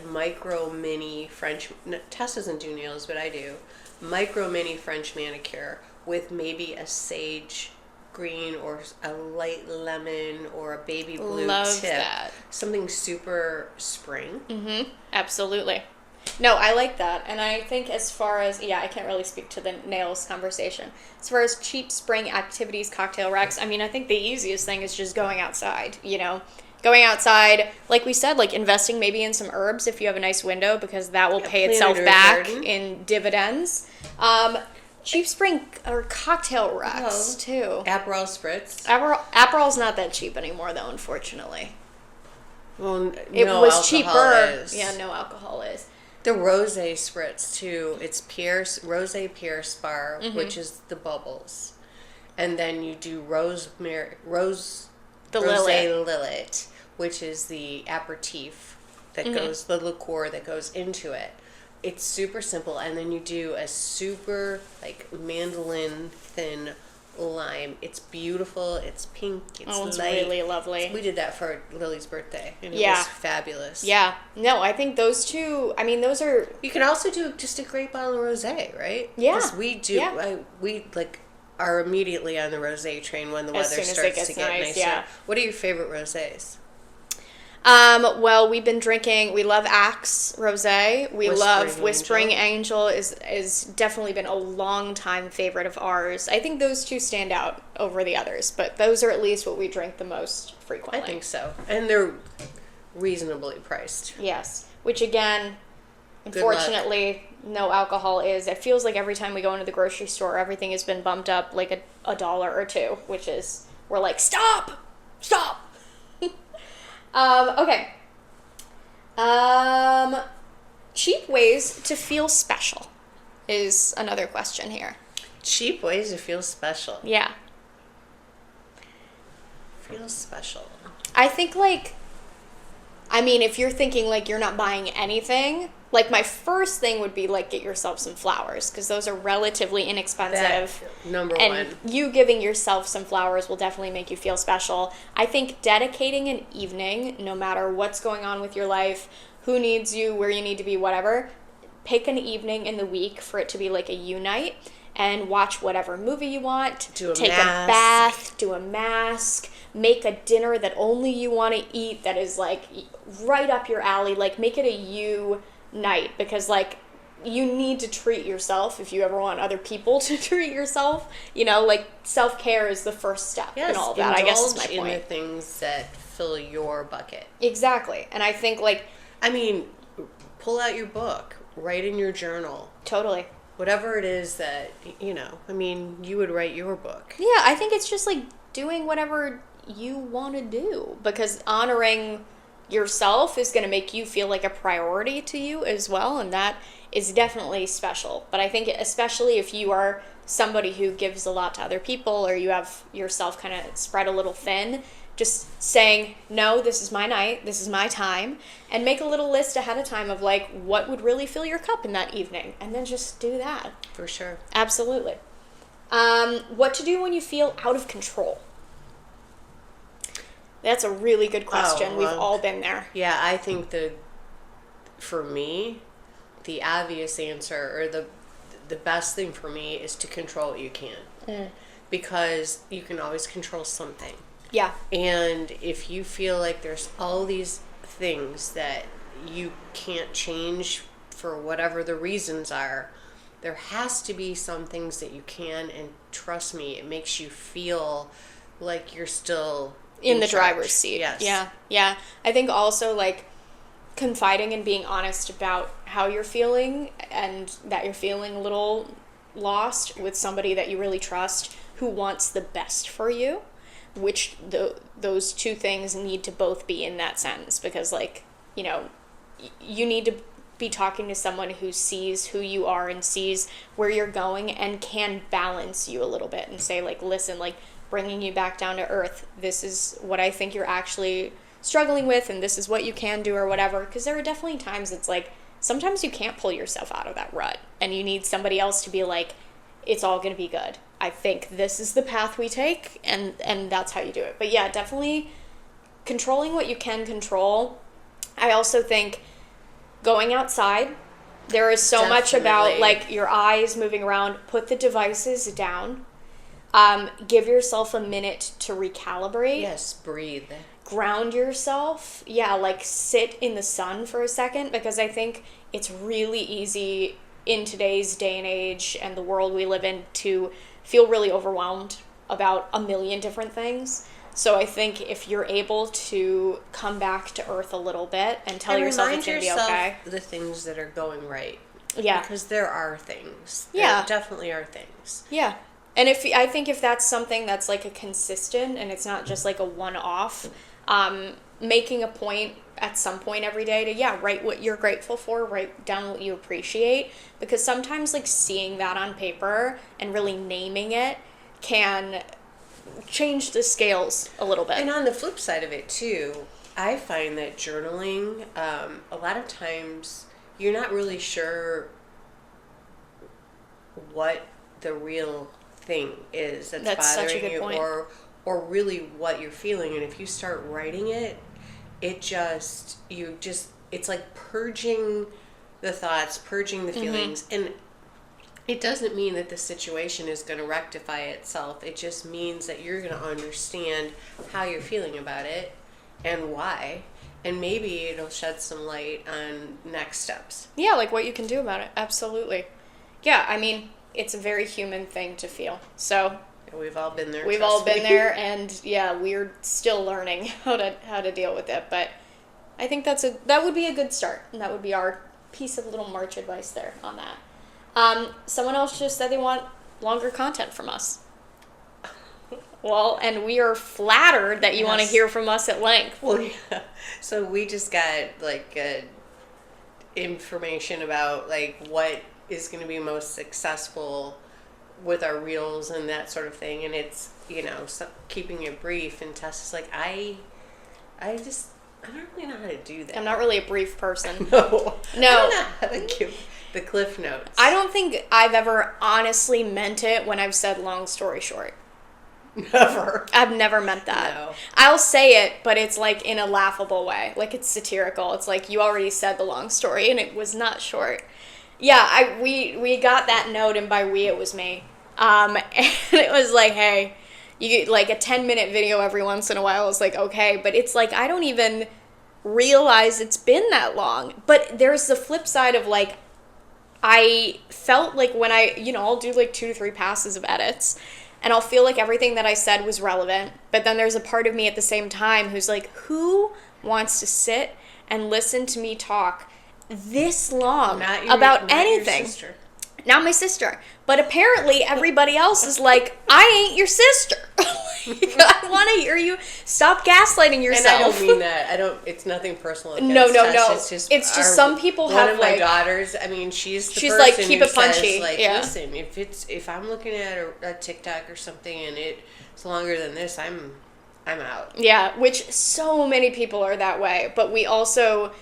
micro mini French. Tess doesn't do nails, but I do. Micro mini French manicure with maybe a sage green or a light lemon or a baby blue Love tip. that. Something super spring. Mm-hmm. Absolutely. No, I like that. And I think as far as, I can't really speak to the nails conversation. As far as cheap spring activities, cocktail wrecks, I mean, I think the easiest thing is just going outside, Going outside, like we said, like investing maybe in some herbs if you have a nice window, because that will pay itself back in dividends. Cheap spring or cocktail wrecks, too. Aperol Spritz. Aperol's not that cheap anymore, though, unfortunately. Well, It no was alcohol cheaper. is. Yeah, no alcohol is. The rosé spritz too. It's rosé Pierce bar, which is the bubbles, and then you do rosé Lillet, which is the aperitif that goes, the liqueur that goes into it. It's super simple, and then you do a super mandolin thin lime. It's beautiful. It's pink. It's light. Really lovely. We did that for Lily's birthday, and it Yeah. was fabulous. Yeah. No, I think those two, I mean, those are... You can also do just a great bottle of rosé, right? Yeah. Because we do. Yeah. We are immediately on the rosé train when the As weather soon as it starts gets to get nice, nicer. yeah. What are your favorite rosés? Well, we've been drinking, we love Axe Rosé. We love Whispering Whispering Angel is definitely been a long time favorite of ours. I think those two stand out over the others, but those are at least what we drink the most frequently. I think so. And they're reasonably priced. Yes. Which again, unfortunately, no alcohol is. It feels like every time we go into the grocery store, everything has been bumped up like a dollar or two, which is, we're like, stop! Okay. Cheap ways to feel special is another question here. Cheap ways to feel special. Yeah. Feel special. I think if you're thinking you're not buying anything, my first thing would be get yourself some flowers, because those are relatively inexpensive. Number and one. You giving yourself some flowers will definitely make you feel special. I think dedicating an evening, no matter what's going on with your life, who needs you, where you need to be, whatever, pick an evening in the week for it to be a you night and watch whatever movie you want. Take a bath, do a mask, make a dinner that only you want to eat that is right up your alley. Make it a you night, because you need to treat yourself if you ever want other people to treat yourself. Self-care is the first step in all of that, I guess is my point. Indulge in the things that fill your bucket. Exactly. And I think pull out your book, write in your journal. Totally. Whatever it is that, you would write your book. Yeah, I think it's just doing whatever you want to do, because honoring yourself is going to make you feel like a priority to you as well, and that is definitely special. But I think especially if you are somebody who gives a lot to other people, or you have yourself kind of spread a little thin, just saying, no, this is my night, this is my time, and make a little list ahead of time of what would really fill your cup in that evening, and then just do that. For sure. Absolutely. What to do when you feel out of control? That's a really good question. We've all been there. Yeah, I think for me, the obvious answer, or the best thing for me, is to control what you can. Because you can always control something. Yeah. And if you feel like there's all these things that you can't change for whatever the reasons are, there has to be some things that you can, and trust me, it makes you feel like you're still in the driver's seat. Yes. Yeah. I think also confiding and being honest about how you're feeling, and that you're feeling a little lost, with somebody that you really trust who wants the best for you, which those two things need to both be in that sentence, because you need to be talking to someone who sees who you are and sees where you're going and can balance you a little bit and say listen, bringing you back down to earth, this is what I think you're actually struggling with, and this is what you can do or whatever. Because there are definitely times it's like, sometimes you can't pull yourself out of that rut, and you need somebody else to be like, it's all going to be good. I think this is the path we take, and that's how you do it. But yeah, definitely controlling what you can control. I also think going outside, there is so much about like your eyes moving around. Put the devices down. Give yourself a minute to recalibrate. Yes, breathe. Ground yourself. Yeah, like sit in the sun for a second, because I think it's really easy in today's day and age and the world we live in to feel really overwhelmed about a million different things. So I think if you're able to come back to earth a little bit and tell yourself it's going to be okay. The things that are going right. Yeah. Because there are things. Yeah. There definitely are things. Yeah. And I think if that's something that's like a consistent and it's not just like a one-off, making a point at some point every day to, write what you're grateful for, write down what you appreciate. Because sometimes like seeing that on paper and really naming it can change the scales a little bit. And on the flip side of it too, I find that journaling, a lot of times you're not really sure what the real thing is that's bothering such a good you point. or really what you're feeling. And if you start writing it, it's like purging the thoughts, purging the feelings. And it doesn't mean that the situation is going to rectify itself. It just means that you're going to understand how you're feeling about it and why. And maybe it'll shed some light on next steps. Yeah, like what you can do about it. Absolutely. Yeah, I mean, it's a very human thing to feel. So we've all been there. We've all been there, and yeah, we're still learning how to deal with it. But I think that would be a good start, and that would be our piece of little March advice there on that. Someone else just said they want longer content from us. Well, and we are flattered that you want to hear from us at length. Well, yeah. So we just got like information about like what is going to be most successful with our reels and that sort of thing, and it's keeping it brief. And Tess is like, I don't really know how to do that. I'm not really a brief person. No. I don't know how to give the cliff notes. I don't think I've ever honestly meant it when I've said long story short. Never. I've never meant that. No. I'll say it, but it's like in a laughable way. Like it's satirical. It's like you already said the long story and it was not short. Yeah, we got that note, and by we it was me. And it was like, hey, you get like a 10-minute video every once in a while. It's like, okay, but it's like I don't even realize it's been that long. But there's the flip side of like, I felt like when I'll do like 2 to 3 passes of edits, and I'll feel like everything that I said was relevant. But then there's a part of me at the same time who's like, who wants to sit and listen to me talk this long about anything? Not my sister. But apparently everybody else is like, I ain't your sister. I want to hear you. Stop gaslighting yourself. And I don't mean that. It's nothing personal. No. It's just some people have one of my daughters. I mean, she's the person like, keep it punchy. Says, like, yeah. Listen, if I'm looking at a TikTok or something and it's longer than this, I'm out. Yeah, which so many people are that way. But we also,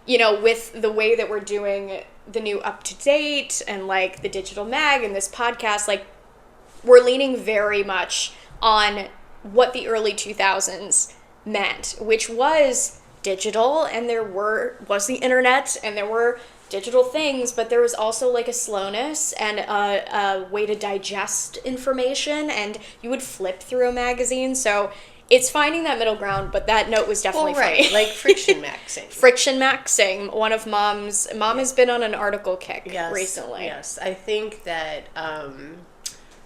with the way that we're doing the new Up to Date and like the digital mag and this podcast, like we're leaning very much on what the early 2000s meant, which was digital, and there was the internet and there were digital things, but there was also like a slowness and a way to digest information, and you would flip through a magazine. So it's finding that middle ground, but that note was definitely funny. Like friction maxing. Friction maxing. One of Mom has been on an article kick recently. Yes, I think that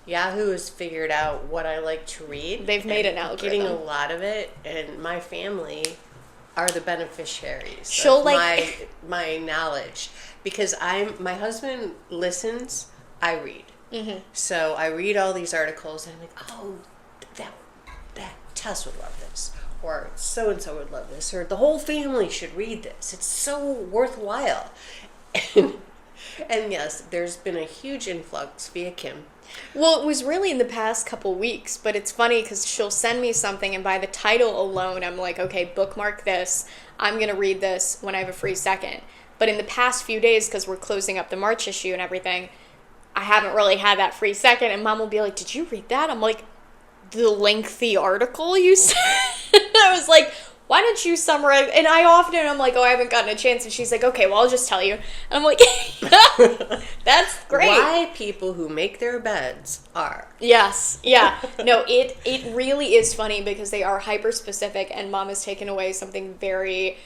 Yahoo has figured out what I like to read. They've made an algorithm. Getting a lot of it, and my family are the beneficiaries She'll of my knowledge, because my husband listens, I read. Mm-hmm. So I read all these articles, and I'm like, oh, that Tess would love this, or so and so would love this, or the whole family should read this. It's so worthwhile. And yes, there's been a huge influx via Kim. Well, it was really in the past couple weeks, but it's funny because she'll send me something, and by the title alone, I'm like, okay, bookmark this. I'm going to read this when I have a free second. But in the past few days, because we're closing up the March issue and everything, I haven't really had that free second, and Mom will be like, did you read that? I'm like, the lengthy article you said? I was like, why don't you summarize? And I'm like, oh, I haven't gotten a chance. And she's like, okay, well, I'll just tell you. And I'm like, that's great. Why people who make their beds are. Yes. Yeah. No, it really is funny because they are hyper specific, and Mom has taken away something very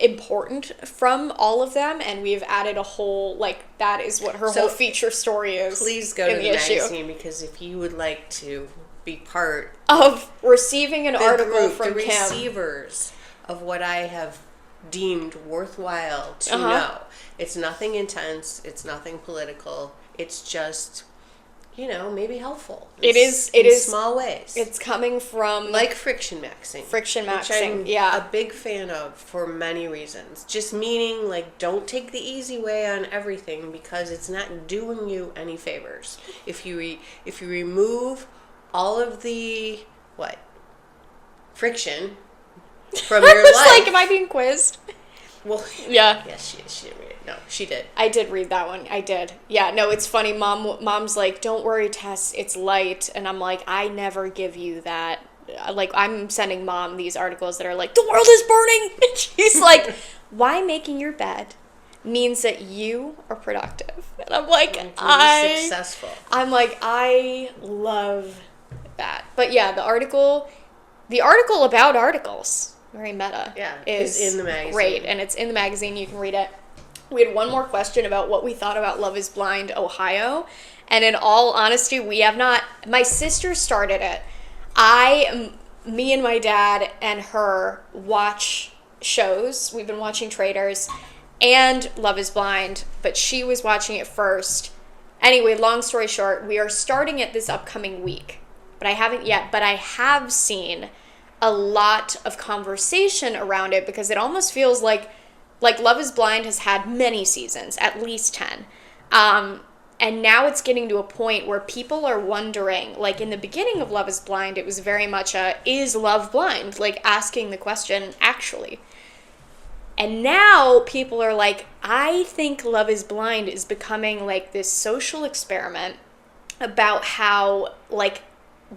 important from all of them, and we've added a whole, like, that is what her whole feature story is. Please go to the magazine, because if you would like to be part of receiving an article from the Kim, receivers of what I have deemed worthwhile to know. It's nothing intense, it's nothing political, it's just, maybe helpful. It is small ways. It's coming from like Friction Maxing. Which I'm a big fan of for many reasons. Just meaning, like, don't take the easy way on everything, because it's not doing you any favors. If you remove all of the friction from your life. Like, am I being quizzed? Well, yeah. Yes, she didn't read it. No, she did. I did read that one. I did. Yeah, no, it's funny. Mom's like, don't worry, Tess, it's light. And I'm like, I never give you that. Like, I'm sending Mom these articles that are like, the world is burning. And she's like, why making your bed means that you are productive? And I'm like, successful. I'm like, I love that. But yeah, the article about articles, very meta, is in the magazine. Great, and it's in the magazine. You can read it. We had one more question about what we thought about Love is Blind Ohio, and in all honesty, we have not. My sister started it. Me and my dad and her watch shows. We've been watching Traitors and Love is Blind, but she was watching it first. Anyway, long story short, we are starting it this upcoming week. But I haven't yet, but I have seen a lot of conversation around it, because it almost feels like Love is Blind has had many seasons, at least 10. And now it's getting to a point where people are wondering, like in the beginning of Love is Blind, it was very much is love blind? Like asking the question, actually. And now people are like, I think Love is Blind is becoming like this social experiment about how, like,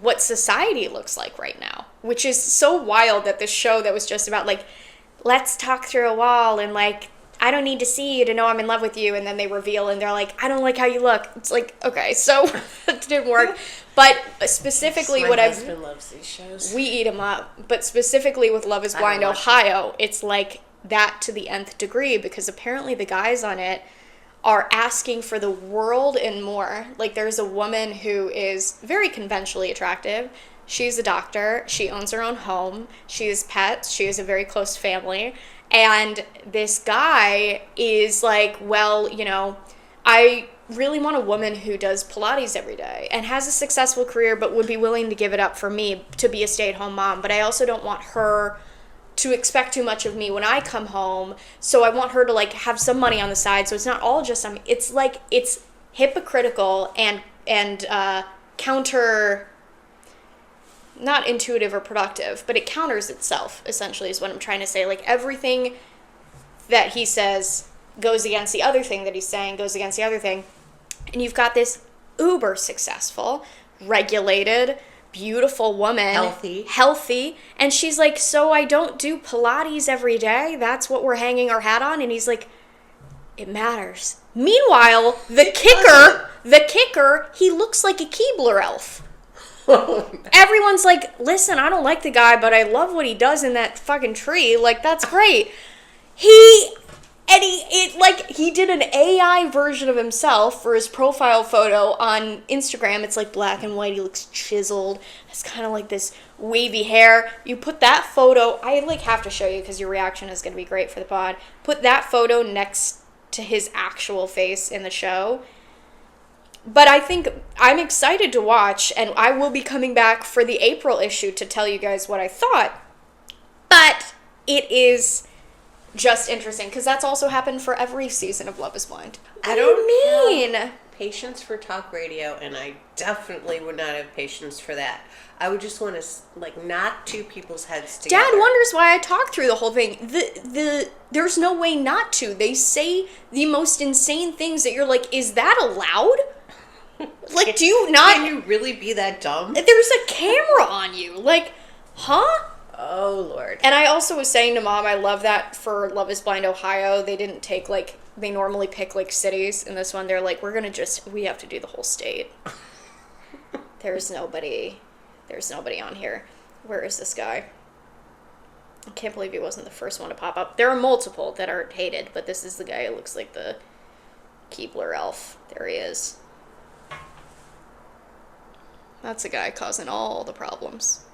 what society looks like right now, which is so wild that this show that was just about, like, let's talk through a wall and, like, I don't need to see you to know I'm in love with you, and then they reveal and they're like, I don't like how you look. It's like, okay, so it didn't work. But specifically my husband loves these shows. We eat them up. But specifically with Love is Blind Ohio, it's like that to the nth degree, because apparently the guys on it are asking for the world and more. Like, there's a woman who is very conventionally attractive. She's a doctor. She owns her own home. She has pets. She has a very close family. And this guy is like, well, I really want a woman who does Pilates every day and has a successful career, but would be willing to give it up for me to be a stay-at-home mom. But I also don't want her to expect too much of me when I come home. So I want her to, like, have some money on the side. So it's not all just on me. It's like, it's hypocritical and counter, not intuitive or productive, but it counters itself, essentially, is what I'm trying to say. Like, everything that he says goes against the other thing that he's saying, goes against the other thing. And you've got this uber successful, regulated, beautiful woman, healthy, and she's like, so I don't do Pilates every day, that's what we're hanging our hat on. And he's like, it matters. Meanwhile, the kicker, he looks like a Keebler elf. Everyone's like, listen, I don't like the guy, but I love what he does in that fucking tree. Like, that's great. He did an AI version of himself for his profile photo on Instagram. It's like black and white. He looks chiseled. It's kind of like this wavy hair. You put that photo, I like have to show you because your reaction is going to be great for the pod. Put that photo next to his actual face in the show. But I think I'm excited to watch, and I will be coming back for the April issue to tell you guys what I thought. But it is just interesting, because that's also happened for every season of Love is Blind. I don't have patience for talk radio, and I definitely would not have patience for that. I would just want to like knock two people's heads together. Dad wonders why I talk through the whole thing. There's no way not to. They say the most insane things that you're like, is that allowed? Like, do you not? Can you really be that dumb? There's a camera on you. Like, huh? Oh, Lord. And I also was saying to Mom, I love that for Love is Blind Ohio, they didn't take, like, they normally pick, like, cities. In this one, they're like, we have to do the whole state. There's nobody on here. Where is this guy? I can't believe he wasn't the first one to pop up. There are multiple that are hated, but this is the guy who looks like the Keebler elf. There he is. That's the guy causing all the problems.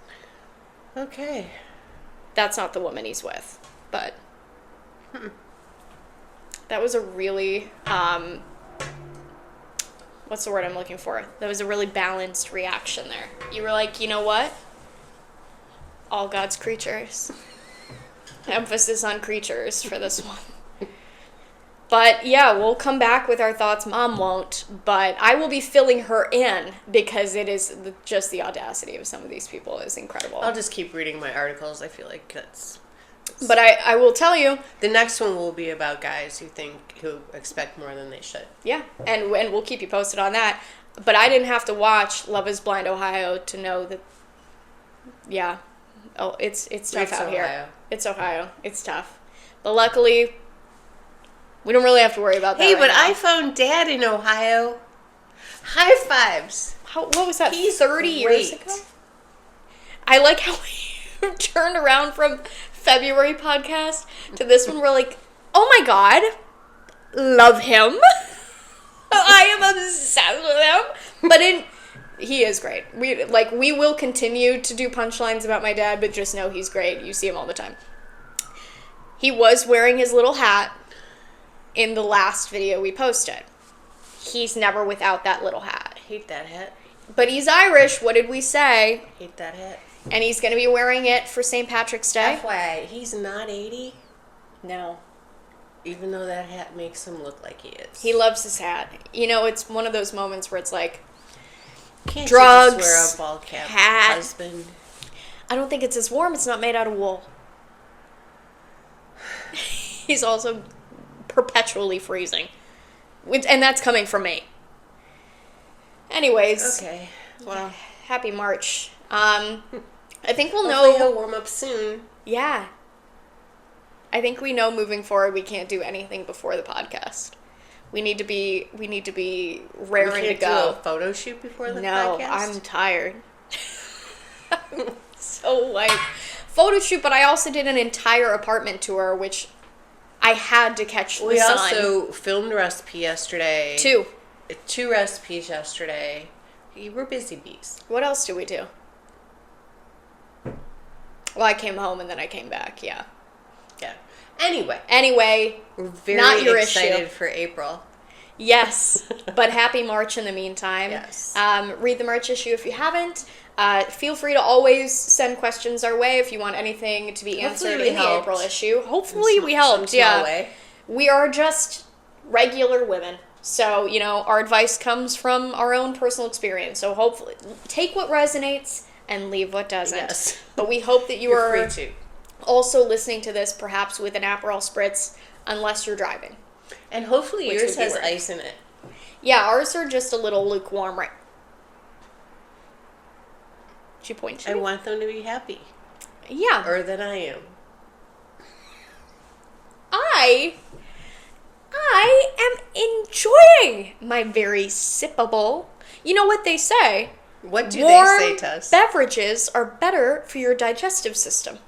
Okay. That's not the woman he's with, but that was a really, what's the word I'm looking for? That was a really balanced reaction there. You were like, you know what? All God's creatures. Emphasis on creatures for this one. But yeah, we'll come back with our thoughts. Mom won't, but I will be filling her in because it is just the audacity of some of these people is incredible. I'll just keep reading my articles. I feel like that's But I will tell you. The next one will be about guys who expect more than they should. Yeah, and we'll keep you posted on that. But I didn't have to watch Love is Blind Ohio to know that, yeah. Oh, it's tough out here. It's Ohio. It's tough. But luckily, we don't really have to worry about that. Hey, right but now. I found Dad in Ohio. High fives. What was that? He's 30 years great. ago? I like how we turned around from February podcast to this one. We're like, oh my God, love him. I am obsessed with him. But he is great. We will continue to do punchlines about my dad, but just know he's great. You see him all the time. He was wearing his little hat in the last video we posted. He's never without that little hat. Hate that hat. But he's Irish. What did we say? Hate that hat. And he's going to be wearing it for St. Patrick's Day. FYI, he's not 80. No. Even though that hat makes him look like he is. He loves his hat. You know, it's one of those moments where it's like, Can't drugs, you just wear a ball cap, hat. husband? I don't think it's as warm. It's not made out of wool. He's also perpetually freezing. And that's coming from me. Anyways. Okay. Well, happy March. I think we'll hopefully know. he'll warm up soon. Yeah. I think we know moving forward we can't do anything before the podcast. We need to be raring to go. Do a photo shoot before the No, podcast? I'm tired. So like photo shoot, but I also did an entire apartment tour, which I had to catch the sun. We also filmed a recipe yesterday. 2 recipes yesterday. We're busy bees. What else do we do? Well, I came home and then I came back, yeah. Yeah. Anyway, we're very not your excited issue. For April. Yes, but happy March in the meantime. Yes. Read the March issue if you haven't. Feel free to always send questions our way if you want anything to be answered in the April issue. Hopefully we helped, yeah. Way. We are just regular women. So, you know, our advice comes from our own personal experience. So hopefully, take what resonates and leave what doesn't. Yes. But we hope that you You're are free to. Also listening to this perhaps with an Aperol Spritz, unless you're driving. And hopefully Which yours would be has worse. ice in it. Yeah, ours are just a little lukewarm, right? Did you point to I me? want them to be happy. Yeah. Or than I am. I am enjoying my very sippable. You know what they say? What do Warm they say to us? beverages are better for your digestive system.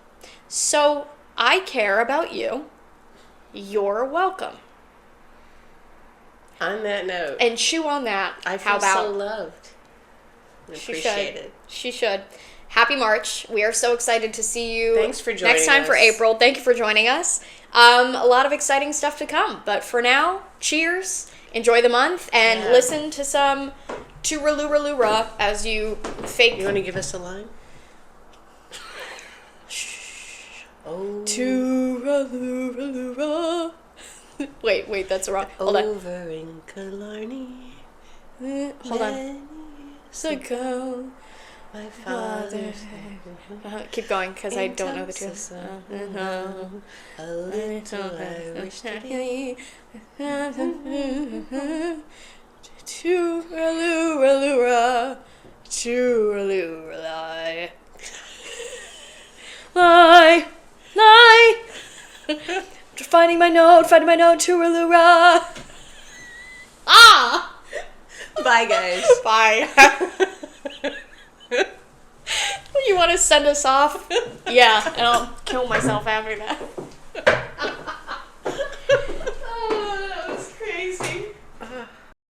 So I care about you. You're welcome. On that note. And chew on that. I feel How about? so loved. She Appreciated. should. She should. Happy March. We are so excited to see you Thanks for joining next time us. for April. Thank you for joining us. A lot of exciting stuff to come. But for now, cheers. Enjoy the month and listen to some Turaluralura as you fake. You want to give us a line? Oh. Tooraloo. Wait, that's wrong. Hold on. Over in Killarney. Hold on. So go. My father Keep going, because I don't know the tune. a little Irish ditty. Tooraloo-raloo-ra. Tooraloo-lie. Lie. Finding my note, tooraloo-ra. Ah! Bye, guys. Bye. You want to send us off? Yeah, and I'll kill myself after that.